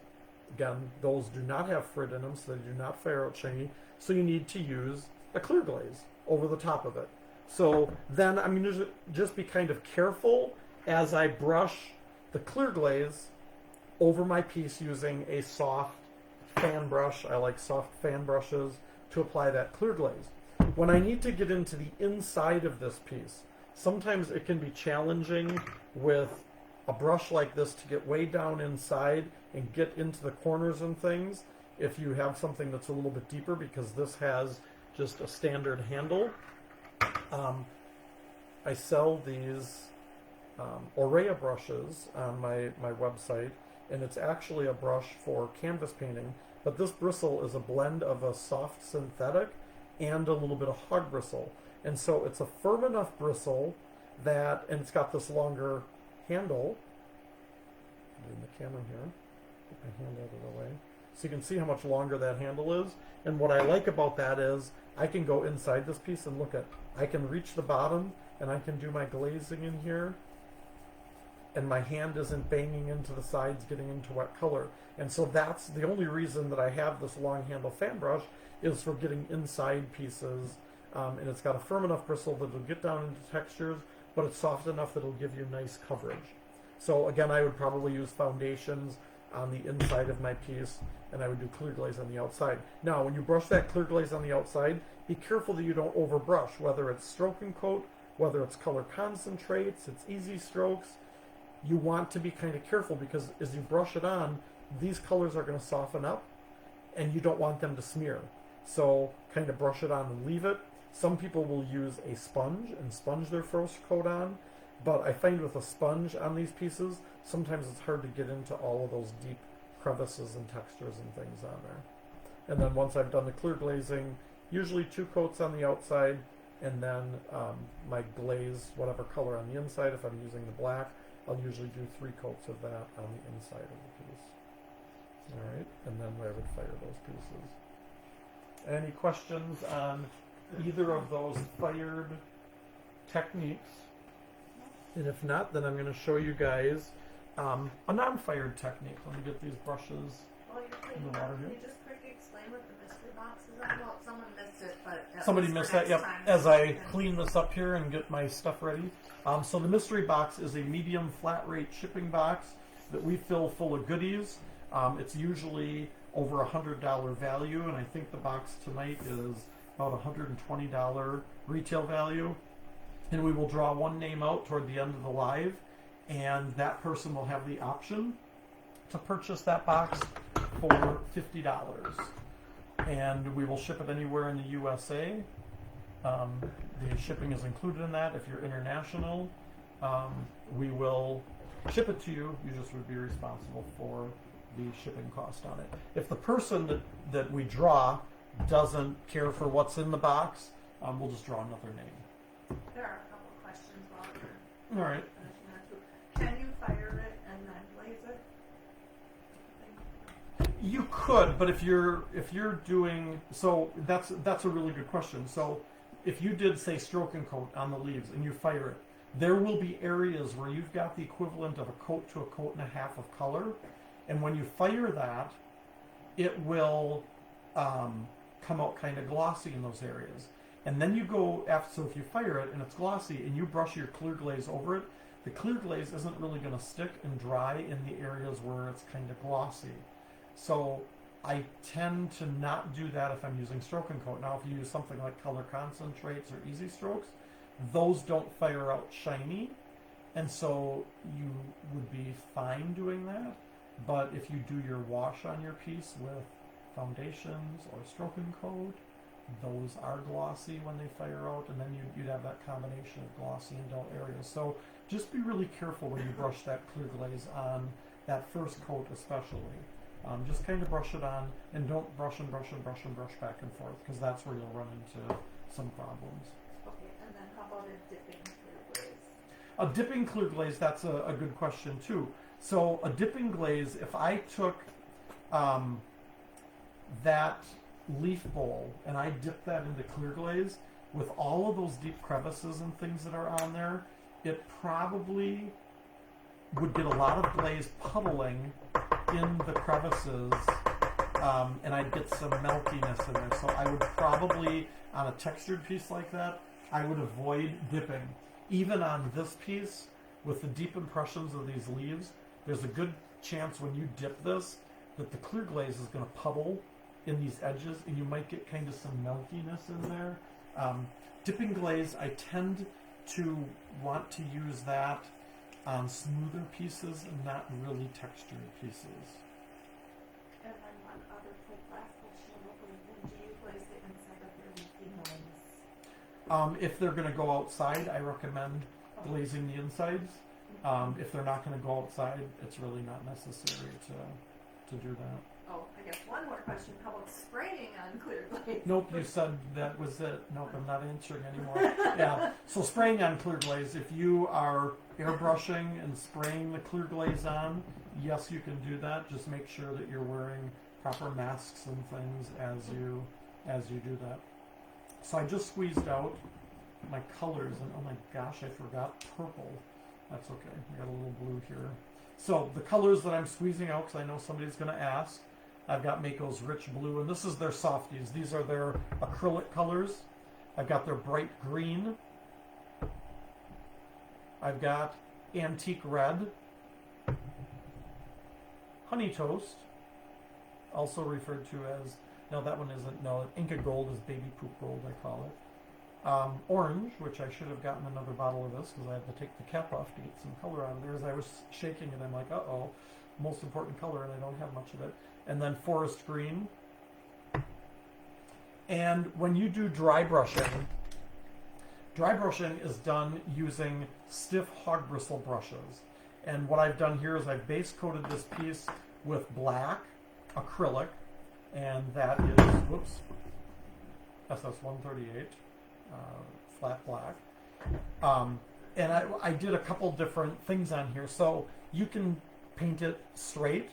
again, those do not have frit in them, so they do not fire out shiny. So you need to use a clear glaze over the top of it. So then I'm going to just be kind of careful as I brush the clear glaze over my piece using a soft fan brush. I like soft fan brushes to apply that clear glaze. When I need to get into the inside of this piece, sometimes it can be challenging with a brush like this to get way down inside and get into the corners and things if you have something that's a little bit deeper, because this has just a standard handle. I sell these Orea brushes on my website, and it's actually a brush for canvas painting, but this bristle is a blend of a soft synthetic and a little bit of hard bristle. And so it's a firm enough bristle that, and it's got this longer handle. In the camera here, get my hand out of the way. So you can see how much longer that handle is. And what I like about that is I can go inside this piece and look at, I can reach the bottom and I can do my glazing in here, and my hand isn't banging into the sides getting into wet color. And so that's the only reason that I have this long handle fan brush, is for getting inside pieces. And it's got a firm enough bristle that it'll get down into textures, but it's soft enough that it'll give you nice coverage. So again, I would probably use foundations on the inside of my piece, and I would do clear glaze on the outside. Now, when you brush that clear glaze on the outside, be careful that you don't overbrush, whether it's stroke and coat, whether it's color concentrates, it's easy strokes. You want to be kind of careful, because as you brush it on, these colors are going to soften up, and you don't want them to smear. So kind of brush it on and leave it. Some people will use a sponge and sponge their first coat on, but I find with a sponge on these pieces, sometimes it's hard to get into all of those deep crevices and textures and things on there. And then once I've done the clear glazing, usually 2 coats on the outside, and then my glaze, whatever color on the inside. If I'm using the black, I'll usually do 3 coats of that on the inside of the piece. All right, and then I would fire those pieces. Any questions on either of those fired techniques? And if not, then I'm going to show you guys a non-fired technique. Let me get these brushes Well, you're in the cleaning water up. Can here. you just quickly explain what the mystery box is all about? Someone missed it, but at Somebody least missed for that, next yep. time As we I can- clean this up here and get my stuff ready. So the mystery box is a medium flat rate shipping box that we fill full of goodies. It's usually over $100 value, and I think the box tonight is about $120 retail value. And we will draw one name out toward the end of the live, and that person will have the option to purchase that box for $50. And we will ship it anywhere in the USA. The shipping is included in that. If you're international, we will ship it to you. You just would be responsible for the shipping cost on it. If the person that we draw doesn't care for what's in the box, we'll just draw another name. There are a couple of questions while we're All right. finishing that too. Can you fire it and then glaze it? You could, but if you're doing, so that's a really good question. So if you did say stroke and coat on the leaves and you fire it, there will be areas where you've got the equivalent of a coat to a coat and a half of color, and when you fire that, it will come out kind of glossy in those areas. And then you go after, so if you fire it and it's glossy and you brush your clear glaze over it, the clear glaze isn't really going to stick and dry in the areas where it's kind of glossy. So I tend to not do that if I'm using stroke and coat. Now if you use something like color concentrates or easy strokes, those don't fire out shiny, and so you would be fine doing that. But if you do your wash on your piece with foundations or stroke and coat, those are glossy when they fire out, and then you'd have that combination of glossy and dull areas. So just be really careful when you brush that clear glaze on that first coat especially. Just kind of brush it on, and don't brush and brush and brush and brush back and forth, because that's where you'll run into some problems. Okay, and then how about a dipping clear glaze? A dipping clear glaze, that's a good question too. So a dipping glaze, if I took that leaf bowl and I dipped that into clear glaze, with all of those deep crevices and things that are on there, it probably would get a lot of glaze puddling in the crevices, and I'd get some meltiness in there. So I would probably, on a textured piece like that, I would avoid dipping. Even on this piece, with the deep impressions of these leaves, there's a good chance when you dip this that the clear glaze is going to puddle in these edges, and you might get kind of some meltiness in there. Dipping glaze, I tend to want to use that on smoother pieces and not really textured pieces. And then one other quick last question, when do you glaze the inside of your leafy gnomes? If they're going to go outside, I recommend glazing the insides. If they're not going to go outside, it's really not necessary to do that. Oh, I guess one more question. How about spraying on clear glaze? Nope, you said that was it. Nope, I'm not answering anymore. Yeah, so spraying on clear glaze, if you are airbrushing and spraying the clear glaze on, yes, you can do that. Just make sure that you're wearing proper masks and things as you do that. So I just squeezed out my colors, and oh my gosh, I forgot purple. That's okay, I got a little blue here. So the colors that I'm squeezing out, because I know somebody's going to ask, I've got Mako's Rich Blue, and this is their softies. These are their acrylic colors. I've got their bright green. I've got Antique Red. Honey Toast, also referred to as, no, that one isn't, no, Inca Gold is baby poop gold, I call it. Orange, which I should have gotten another bottle of this because I had to take the cap off to get some color out of there. As I was shaking it, I'm like, uh-oh, most important color, and I don't have much of it. And then Forest Green. And when you do dry brushing is done using stiff hog bristle brushes. And what I've done here is I've base coated this piece with black acrylic, and that is, whoops, SS138. Flat black. And I did a couple different things on here. So you can paint it straight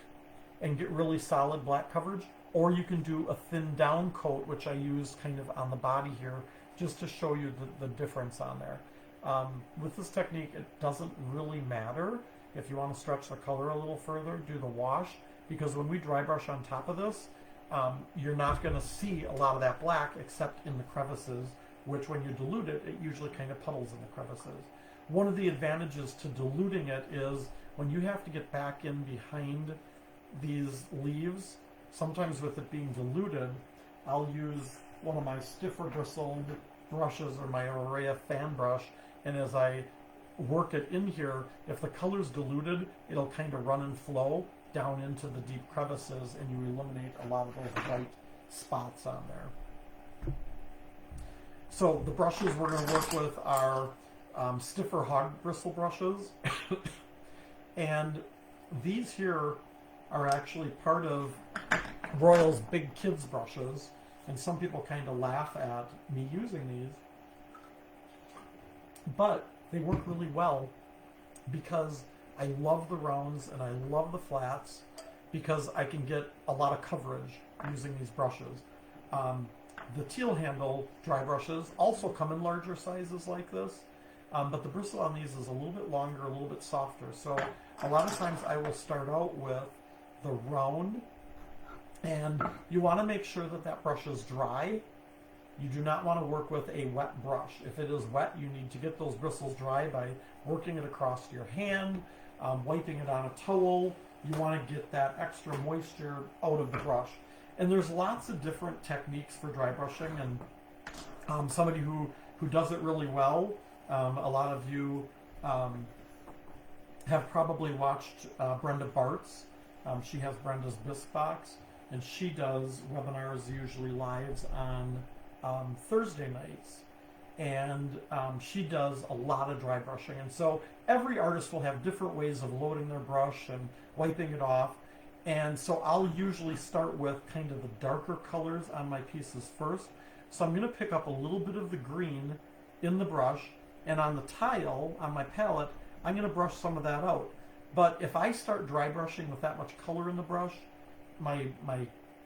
and get really solid black coverage, or you can do a thin down coat, which I use kind of on the body here, just to show you the difference on there. With this technique, it doesn't really matter. If you want to stretch the color a little further, do the wash, because when we dry brush on top of this, you're not going to see a lot of that black except in the crevices, which when you dilute it, it usually kind of puddles in the crevices. One of the advantages to diluting it is when you have to get back in behind these leaves, sometimes with it being diluted, I'll use one of my stiffer bristled brushes or my Aurea fan brush, and as I work it in here, if the color's diluted, it'll kind of run and flow down into the deep crevices, and you eliminate a lot of those white spots on there. So the brushes we're going to work with are stiffer hog bristle brushes. And these here are actually part of Royal's Big Kids brushes. And some people kind of laugh at me using these. But they work really well because I love the rounds and I love the flats because I can get a lot of coverage using these brushes. The teal handle dry brushes also come in larger sizes like this, but the bristle on these is a little bit longer, a little bit softer. So a lot of times I will start out with the round, and you want to make sure that that brush is dry. You do not want to work with a wet brush. If it is wet, you need to get those bristles dry by working it across your hand, wiping it on a towel. You want to get that extra moisture out of the brush. And there's lots of different techniques for dry brushing, and somebody who does it really well, a lot of you have probably watched Brenda Bartz. She has Brenda's Bisque Box, and she does webinars, usually lives, on Thursday nights. And she does a lot of dry brushing. And so every artist will have different ways of loading their brush and wiping it off. And so I'll usually start with kind of the darker colors on my pieces first. So I'm going to pick up a little bit of the green in the brush, and on the tile, on my palette, I'm going to brush some of that out. But if I start dry brushing with that much color in the brush, my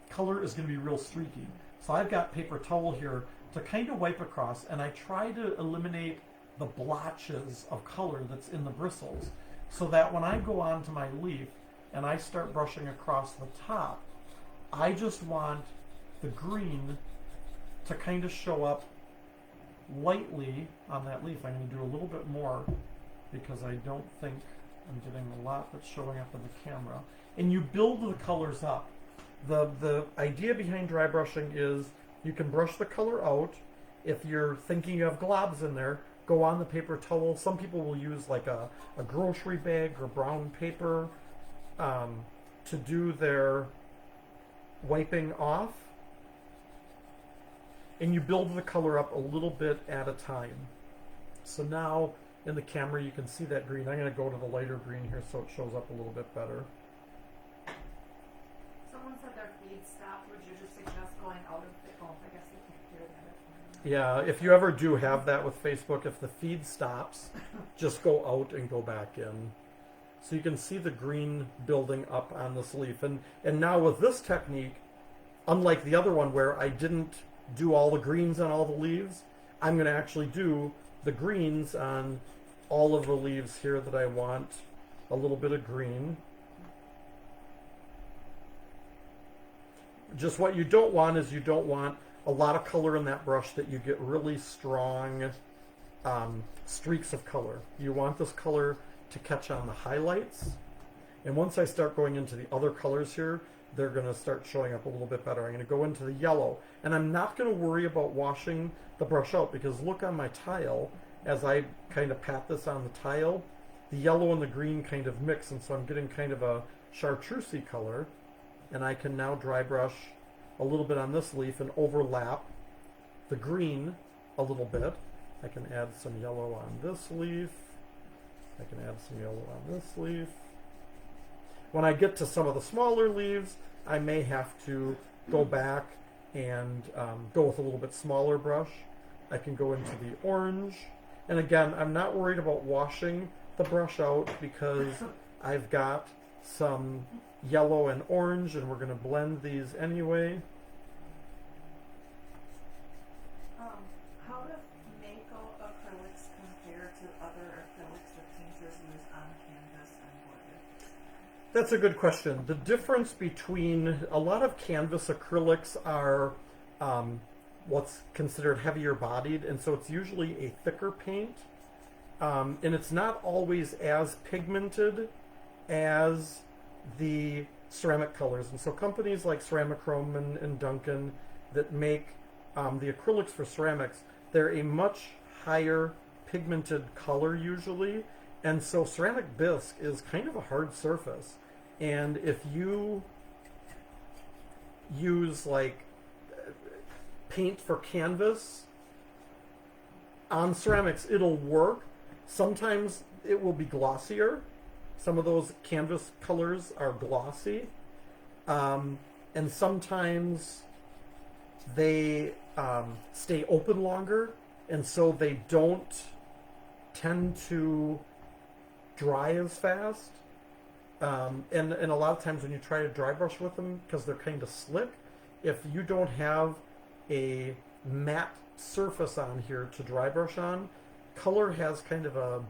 color is going to be real streaky. So I've got paper towel here to kind of wipe across, and I try to eliminate the blotches of color that's in the bristles, so that when I go on to my leaf and I start brushing across the top, I just want the green to kind of show up lightly on that leaf. I'm going to do a little bit more because I don't think I'm getting a lot that's showing up in the camera. And you build the colors up. The idea behind dry brushing is you can brush the color out. If you're thinking you have globs in there, go on the paper towel. Some people will use like a grocery bag or brown paper to do their wiping off. And you build the color up a little bit at a time. So now in the camera you can see that green. I'm going to go to the lighter green here so it shows up a little bit better. Someone said their feed stopped. Would you just suggest going out of the I guess they can't hear that. Yeah, if you ever do have that with Facebook, if the feed stops, just go out and go back in. So you can see the green building up on this leaf. And now with this technique, unlike the other one where I didn't do all the greens on all the leaves, I'm going to actually do the greens on all of the leaves here that I want a little bit of green. Just what you don't want is you don't want a lot of color in that brush that you get really strong streaks of color. You want this color to catch on the highlights. And once I start going into the other colors here, they're going to start showing up a little bit better. I'm going to go into the yellow, and I'm not going to worry about washing the brush out, because look on my tile, as I kind of pat this on the tile, the yellow and the green kind of mix, and so I'm getting kind of a chartreusey color. And I can now dry brush a little bit on this leaf and overlap the green a little bit. I can add some yellow on this leaf. I can add some yellow on this leaf. When I get to some of the smaller leaves, I may have to go back and go with a little bit smaller brush. I can go into the orange. And again, I'm not worried about washing the brush out because I've got some yellow and orange, and we're going to blend these anyway. How do Mako acrylics compare to other acrylics that painters use on canvas and wood? That's a good question. The difference between a lot of canvas acrylics are what's considered heavier bodied, and so it's usually a thicker paint, and it's not always as pigmented as the ceramic colors. And so companies like Ceramichrome and Duncan that make the acrylics for ceramics, they're a much higher pigmented color usually, and so ceramic bisque is kind of a hard surface. And if you use like paint for canvas on ceramics, it'll work. Sometimes it will be glossier. Some of those canvas colors are glossy, and sometimes they stay open longer, and so they don't tend to dry as fast. And a lot of times when you try to dry brush with them, because they're kind of slick, if you don't have a matte surface on here to dry brush on, color has kind of a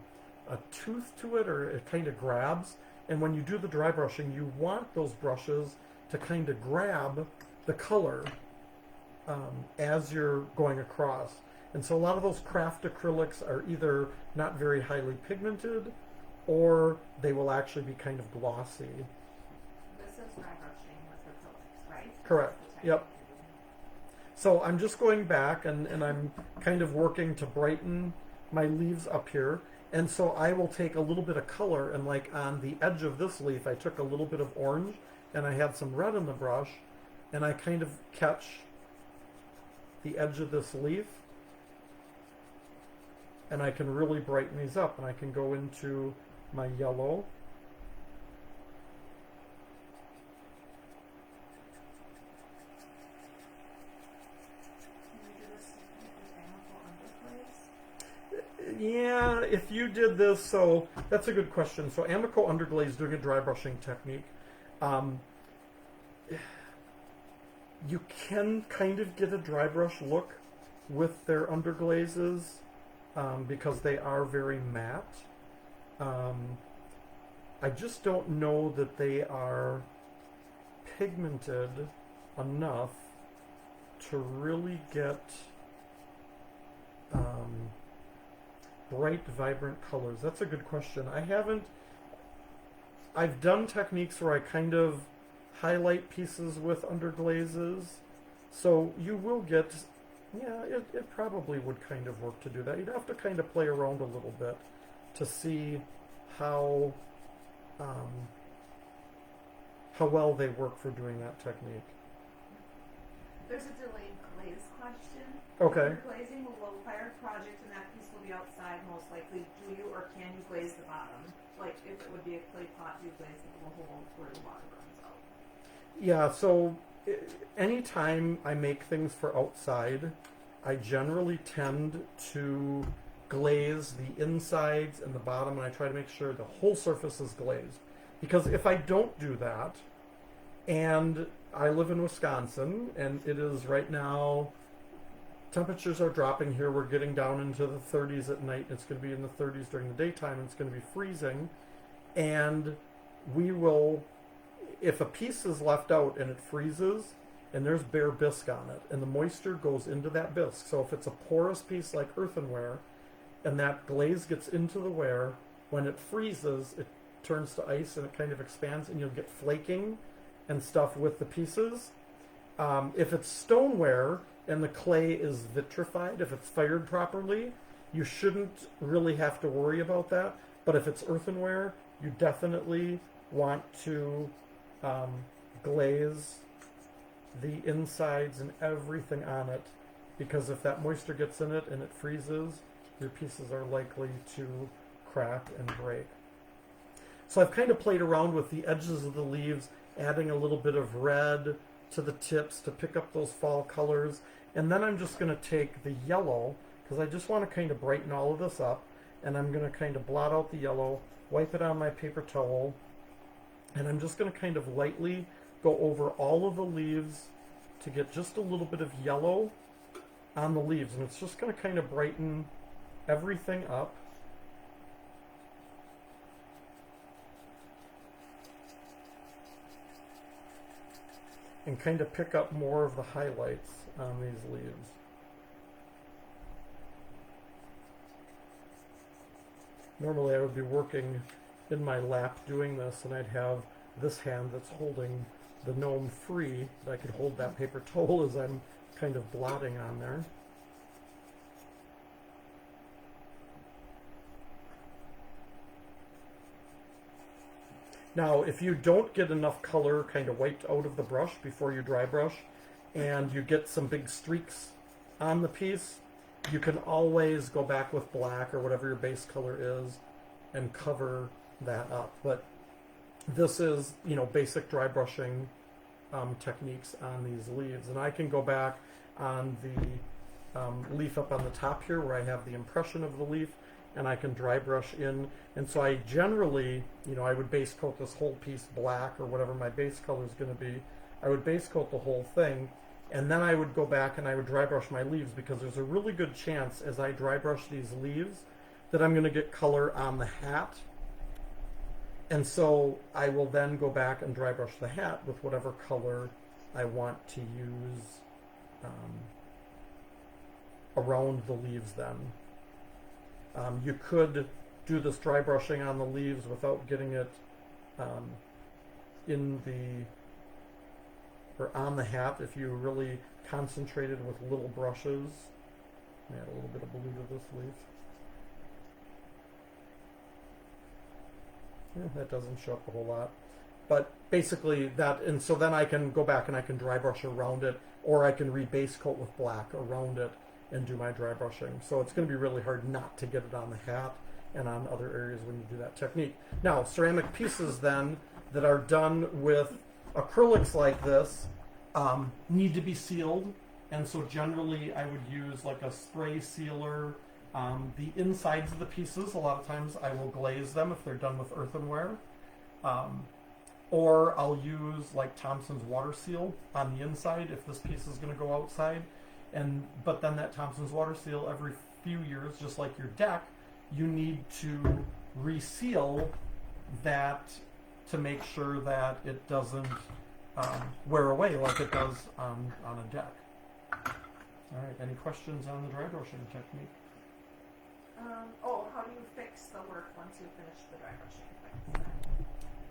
tooth to it, or it kind of grabs. And when you do the dry brushing, you want those brushes to kind of grab the color as you're going across. And so a lot of those craft acrylics are either not very highly pigmented, or they will actually be kind of glossy. This is dry brushing with acrylics, right? Correct. Yep. So I'm just going back and I'm kind of working to brighten my leaves up here. And so I will take a little bit of color, and like on the edge of this leaf, I took a little bit of orange and I had some red in the brush, and I kind of catch the edge of this leaf, and I can really brighten these up. And I can go into my yellow, if you did this, so that's a good question. So Amico Underglaze doing a dry brushing technique. You can kind of get a dry brush look with their underglazes because they are very matte. I just don't know that they are pigmented enough to really get bright, vibrant colors. That's a good question. I've done techniques where I kind of highlight pieces with underglazes, so you will get, yeah, it probably would kind of work to do that. You'd have to kind of play around a little bit to see how well they work for doing that technique. There's a delayed glaze question. Okay. If you're glazing a low-fire project and that piece will be outside, most likely, do you or can you glaze the bottom? Like, if it would be a clay pot, do you glaze the little hole where the water runs out? Yeah, so anytime I make things for outside, I generally tend to glaze the insides and the bottom, and I try to make sure the whole surface is glazed. Because if I don't do that, and I live in Wisconsin, and it is right now, temperatures are dropping here. We're getting down into the 30s at night. It's going to be in the 30s during the daytime, and it's going to be freezing. And we will, if a piece is left out and it freezes, and there's bare bisque on it, and the moisture goes into that bisque. So if it's a porous piece like earthenware, and that glaze gets into the ware, when it freezes, it turns to ice and it kind of expands, and you'll get flaking and stuff with the pieces. If it's stoneware and the clay is vitrified, if it's fired properly, you shouldn't really have to worry about that. But if it's earthenware, you definitely want to glaze the insides and everything on it, because if that moisture gets in it and it freezes, your pieces are likely to crack and break. So I've kind of played around with the edges of the leaves, adding a little bit of red to the tips to pick up those fall colors. And then I'm just going to take the yellow, because I just want to kind of brighten all of this up, and I'm going to kind of blot out the yellow, wipe it on my paper towel, and I'm just going to kind of lightly go over all of the leaves to get just a little bit of yellow on the leaves. And it's just going to kind of brighten everything up. And kind of pick up more of the highlights on these leaves. Normally I would be working in my lap doing this, and I'd have this hand that's holding the gnome free, but I could hold that paper towel as I'm kind of blotting on there. Now, if you don't get enough color kind of wiped out of the brush before you dry brush, and you get some big streaks on the piece, you can always go back with black or whatever your base color is and cover that up. But this is, basic dry brushing techniques on these leaves. And I can go back on the leaf up on the top here where I have the impression of the leaf, and I can dry brush in. And so I generally, I would base coat this whole piece black or whatever my base color is going to be. I would base coat the whole thing, and then I would go back and I would dry brush my leaves, because there's a really good chance as I dry brush these leaves that I'm going to get color on the hat. And so I will then go back and dry brush the hat with whatever color I want to use around the leaves then. You could do this dry brushing on the leaves without getting it on the hat if you really concentrated with little brushes. Add a little bit of blue to this leaf. Yeah, that doesn't show up a whole lot. But basically that, and so then I can go back and I can dry brush around it, or I can rebase coat with black around it and do my dry brushing. So it's going to be really hard not to get it on the hat and on other areas when you do that technique. Now, ceramic pieces then that are done with acrylics like this need to be sealed, and so generally I would use like a spray sealer The insides of the pieces, a lot of times I will glaze them if they're done with earthenware. Or I'll use like Thompson's water seal on the inside if this piece is going to go outside. But then that Thompson's water seal, every few years, just like your deck, you need to reseal that to make sure that it doesn't wear away like it does on a deck. All right, any questions on the dry brushing technique? How do you fix the work once you finish the dry brushing?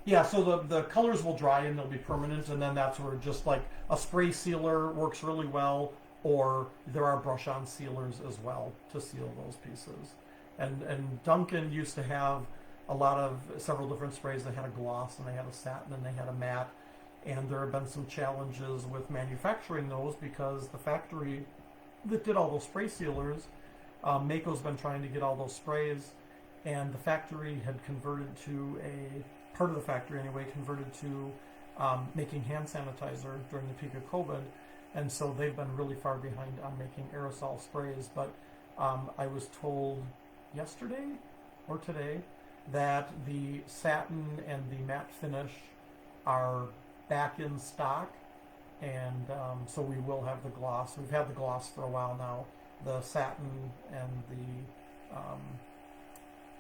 Yeah, so the colors will dry and they'll be permanent, and then that's where just like a spray sealer works really well, or there are brush-on sealers as well to seal those pieces. And Duncan used to have several different sprays. They had a gloss, and they had a satin, and they had a matte, and there have been some challenges with manufacturing those because the factory that did all those spray sealers, Mako's been trying to get all those sprays, and the factory had converted to part of the factory anyway, converted to making hand sanitizer during the peak of COVID. And so they've been really far behind on making aerosol sprays. But I was told yesterday or today that the satin and the matte finish are back in stock. And so we will have the gloss. We've had the gloss for a while now. The satin and the...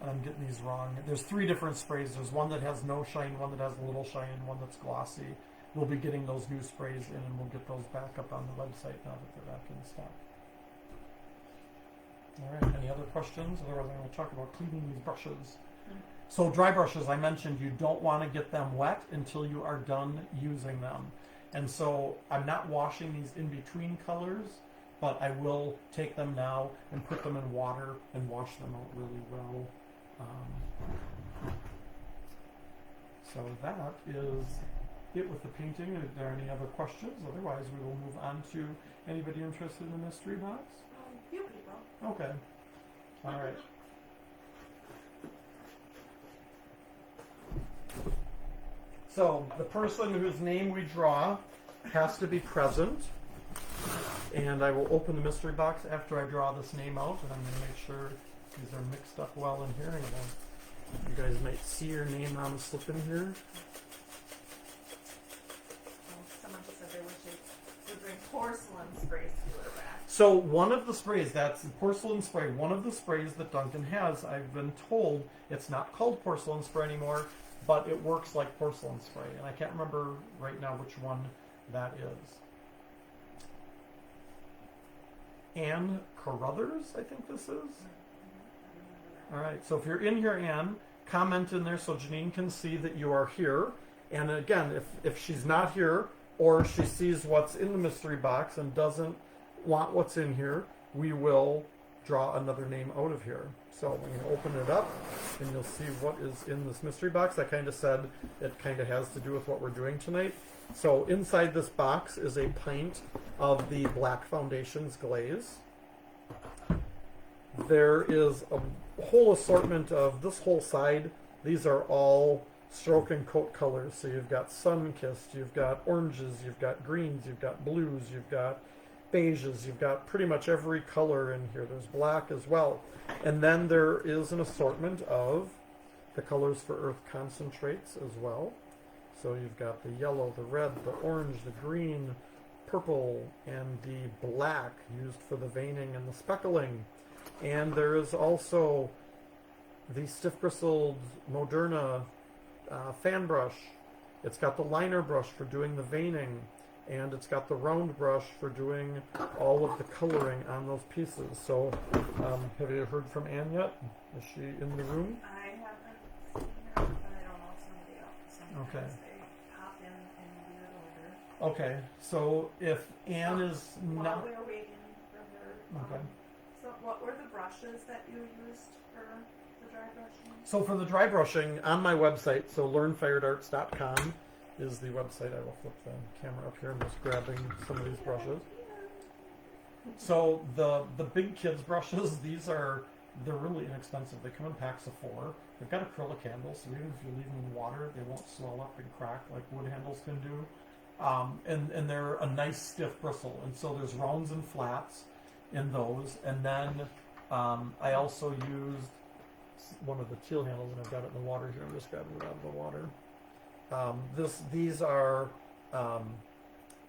and I'm getting these wrong. There's 3 different sprays. There's one that has no shine, one that has a little shine, and one that's glossy. We'll be getting those new sprays in, and we'll get those back up on the website now that they're back in stock. All right, any other questions? Otherwise, I'm going to talk about cleaning these brushes. So dry brushes, I mentioned you don't want to get them wet until you are done using them. And so I'm not washing these in between colors, but I will take them now and put them in water and wash them out really well. So that is it with the painting. Are there any other questions? Otherwise, we will move on to anybody interested in the mystery box? Few people. Okay. All right. So the person whose name we draw has to be present. And I will open the mystery box after I draw this name out, and I'm going to make sure these are mixed up well in here. You guys might see your name on the slip in here. Someone just said they wish they would bring porcelain spray sealer back. So one of the sprays, that's porcelain spray, one of the sprays that Duncan has, I've been told it's not called porcelain spray anymore, but it works like porcelain spray. And I can't remember right now which one that is. Anne Carruthers, I think this is. All right, so if you're in here, Anne, comment in there so Janine can see that you are here. And again, if she's not here, or she sees what's in the mystery box and doesn't want what's in here, we will draw another name out of here. So I'm going to open it up, and you'll see what is in this mystery box. I kind of said it kind of has to do with what we're doing tonight. So inside this box is a pint of the Black Foundations glaze. There is a whole assortment of this whole side. These are all stroke and coat colors. So you've got sun-kissed, you've got oranges, you've got greens, you've got blues, you've got beiges, you've got pretty much every color in here. There's black as well. And then there is an assortment of the colors for earth concentrates as well. So you've got the yellow, the red, the orange, the green, purple, and the black used for the veining and the speckling. And there is also the stiff bristled Moderna fan brush. It's got the liner brush for doing the veining, and it's got the round brush for doing all of the coloring on those pieces. So have you heard from Anne yet? Is she in the room? I haven't seen her, but I don't know if somebody else. Sometimes Okay. they pop in weird order. Okay, so if Anne is While not... we were waiting for her, Okay. so what were the brushes that you used for the dry brushing? So for the dry brushing, on my website, so learnfiredarts.com is the website. I will flip the camera up here. I'm just grabbing some of these brushes. So the big kids brushes, they're really inexpensive. They come in packs of 4. They've got acrylic handles, so even if you leave them in water, they won't swell up and crack like wood handles can do. And they're a nice stiff bristle. And so there's rounds and flats in those. And then I also used one of the teal handles, and I've got it in the water here. I'm just grabbing it out of the water. These are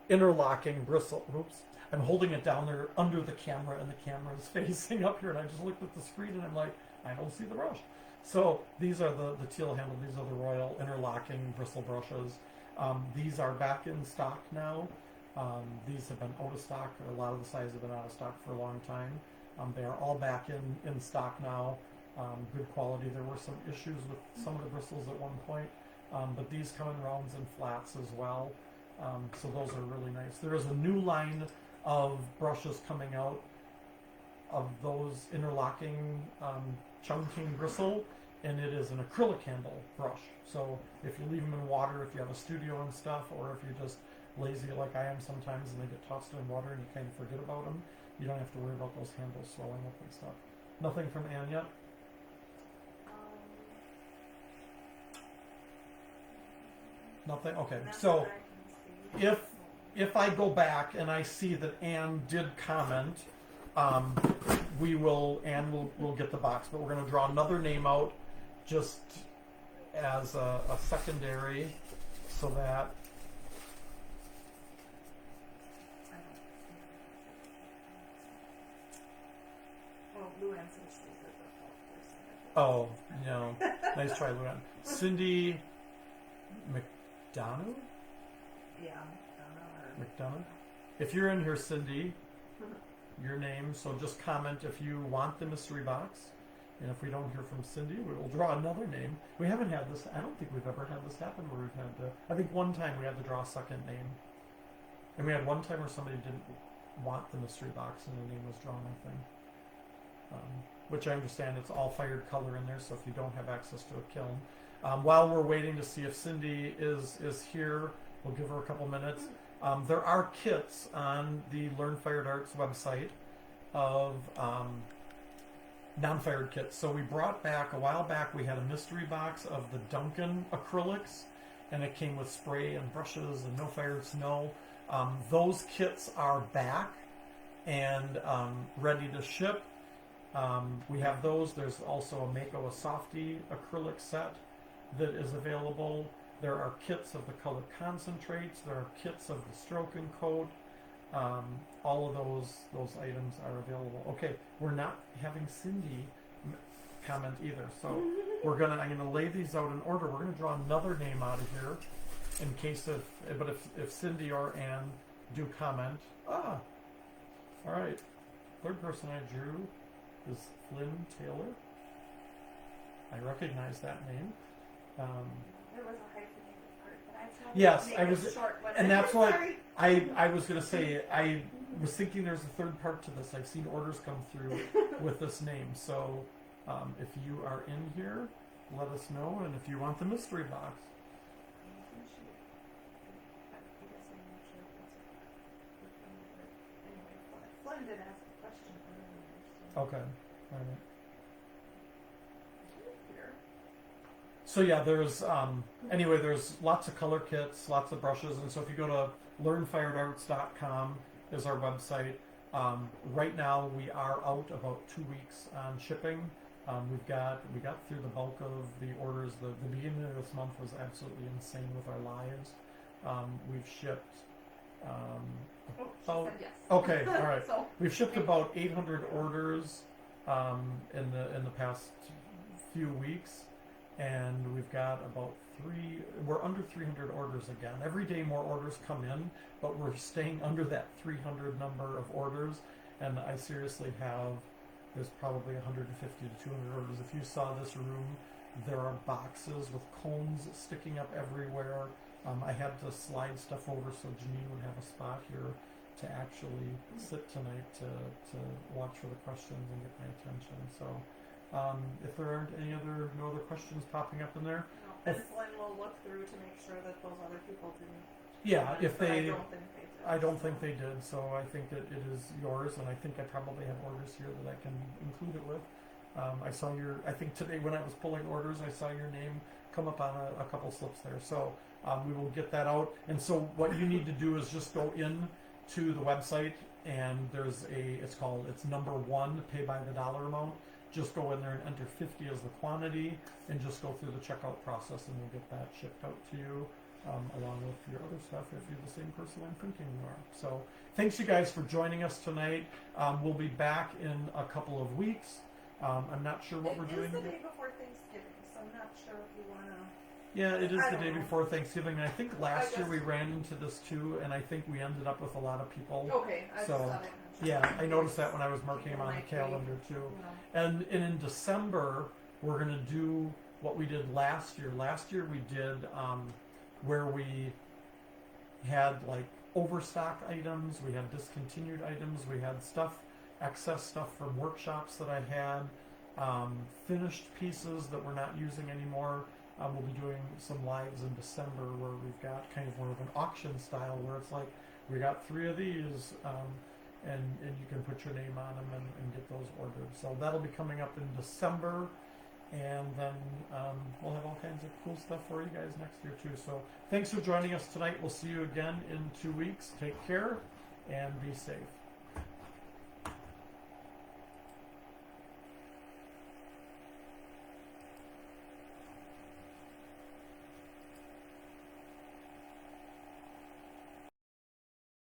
interlocking bristle. Oops. I'm holding it down there under the camera, and the camera is facing up here, and I just looked at the screen, and I'm like, I don't see the brush. So these are the teal handle. These are the Royal interlocking bristle brushes. These are back in stock now. These have been out of stock. A lot of the sizes have been out of stock for a long time. They are all back in stock now. Good quality. There were some issues with some of the bristles at one point, but these come in rounds and flats as well. So those are really nice. There is a new line of brushes coming out of those interlocking chunking bristle, and it is an acrylic handle brush. So if you leave them in water, if you have a studio and stuff, or if you're just lazy like I am sometimes and they get tossed in water and you kind of forget about them, you don't have to worry about those handles swelling up and stuff. Nothing from Ann yet? Nothing? Okay. So if I go back and I see that Ann did comment, Ann will get the box, but we're going to draw another name out just as a secondary so that Luann said she's the default person. oh, no. Nice try, Luann. Cindy McDonough? Yeah, McDonough? If you're in here, Cindy, your name, so just comment if you want the mystery box. And if we don't hear from Cindy, we will draw another name. We haven't had this, I don't think we've ever had this happen where we've had to, I think one time we had to draw a second name. And we had one time where somebody didn't want the mystery box and the name was drawn, I think. Which I understand it's all fired color in there, so if you don't have access to a kiln. While we're waiting to see if Cindy is here, we'll give her a couple minutes. There are kits on the Learn Fired Arts website of non-fired kits. So we brought back, a while back, we had a mystery box of the Duncan acrylics, and it came with spray and brushes and no fired snow. Those kits are back and ready to ship. We have those. There's also a Mako a Softy acrylic set that is available. There are kits of the color concentrates. There are kits of the stroke and coat. All of those items are available. Okay, we're not having Cindy comment either. So I'm gonna lay these out in order. We're gonna draw another name out of here in case if Cindy or Ann do comment. All right. Third person I drew is Flynn Taylor. I recognize that name. There was a hyphenated part, but I tried yes, to make I it was, short, but and that's what sorry. I was going to say. I was thinking there's a third part to this. I've seen orders come through with this name. So if you are in here, let us know, and if you want the mystery box. Flynn did ask a question earlier. Okay. All right. Here. So yeah, there's there's lots of color kits, lots of brushes, and so if you go to learnfiredarts.com is our website. Right now we are out about 2 weeks on shipping. We got through the bulk of the orders. The beginning of this month was absolutely insane with our lives. We've shipped. She Oh, said yes. okay, all right. So, We've shipped about 800 orders in the past few weeks, and we've got about we're under 300 orders again. Every day more orders come in, but we're staying under that 300 number of orders, and I seriously there's probably 150 to 200 orders. If you saw this room, there are boxes with cones sticking up everywhere. I had to slide stuff over so Janine would have a spot here to actually sit tonight to watch for the questions and get my attention. So if there aren't no other questions popping up in there. no. And Flynn will look through to make sure that those other people didn't. Yeah, if but they, I don't think they did. I don't think they did, so I think that it is yours, and I think I probably have orders here that I can include it with. I saw I think today when I was pulling orders, I saw your name come up on a couple slips there. So we will get that out. And so what you need to do is just go in to the website, and it's number 1, pay by the dollar amount. Just go in there and enter 50 as the quantity, and just go through the checkout process, and we'll get that shipped out to you, along with your other stuff if you're the same person I'm thinking you are. So thanks you guys for joining us tonight. We'll be back in a couple of weeks. I'm not sure what we're doing. It's the day before Thanksgiving, so I'm not sure if you want to. Yeah, it is I the don't day know. before Thanksgiving. And I think last year guess- we ran into this too, and I think we ended up with a lot of people. Okay, I just So, thought I'd mention Yeah, it. I noticed that when I was marking them on the Might be, calendar too. you know. And in December, we're going to do what we did last year. Last year we did where we had like overstock items, we had discontinued items, we had excess stuff from workshops that I had, finished pieces that we're not using anymore. We'll be doing some lives in December where we've got kind of more of an auction style where it's like, we got 3 of these, and you can put your name on them and get those ordered. So that'll be coming up in December, and then we'll have all kinds of cool stuff for you guys next year too. So thanks for joining us tonight. We'll see you again in 2 weeks. Take care and be safe.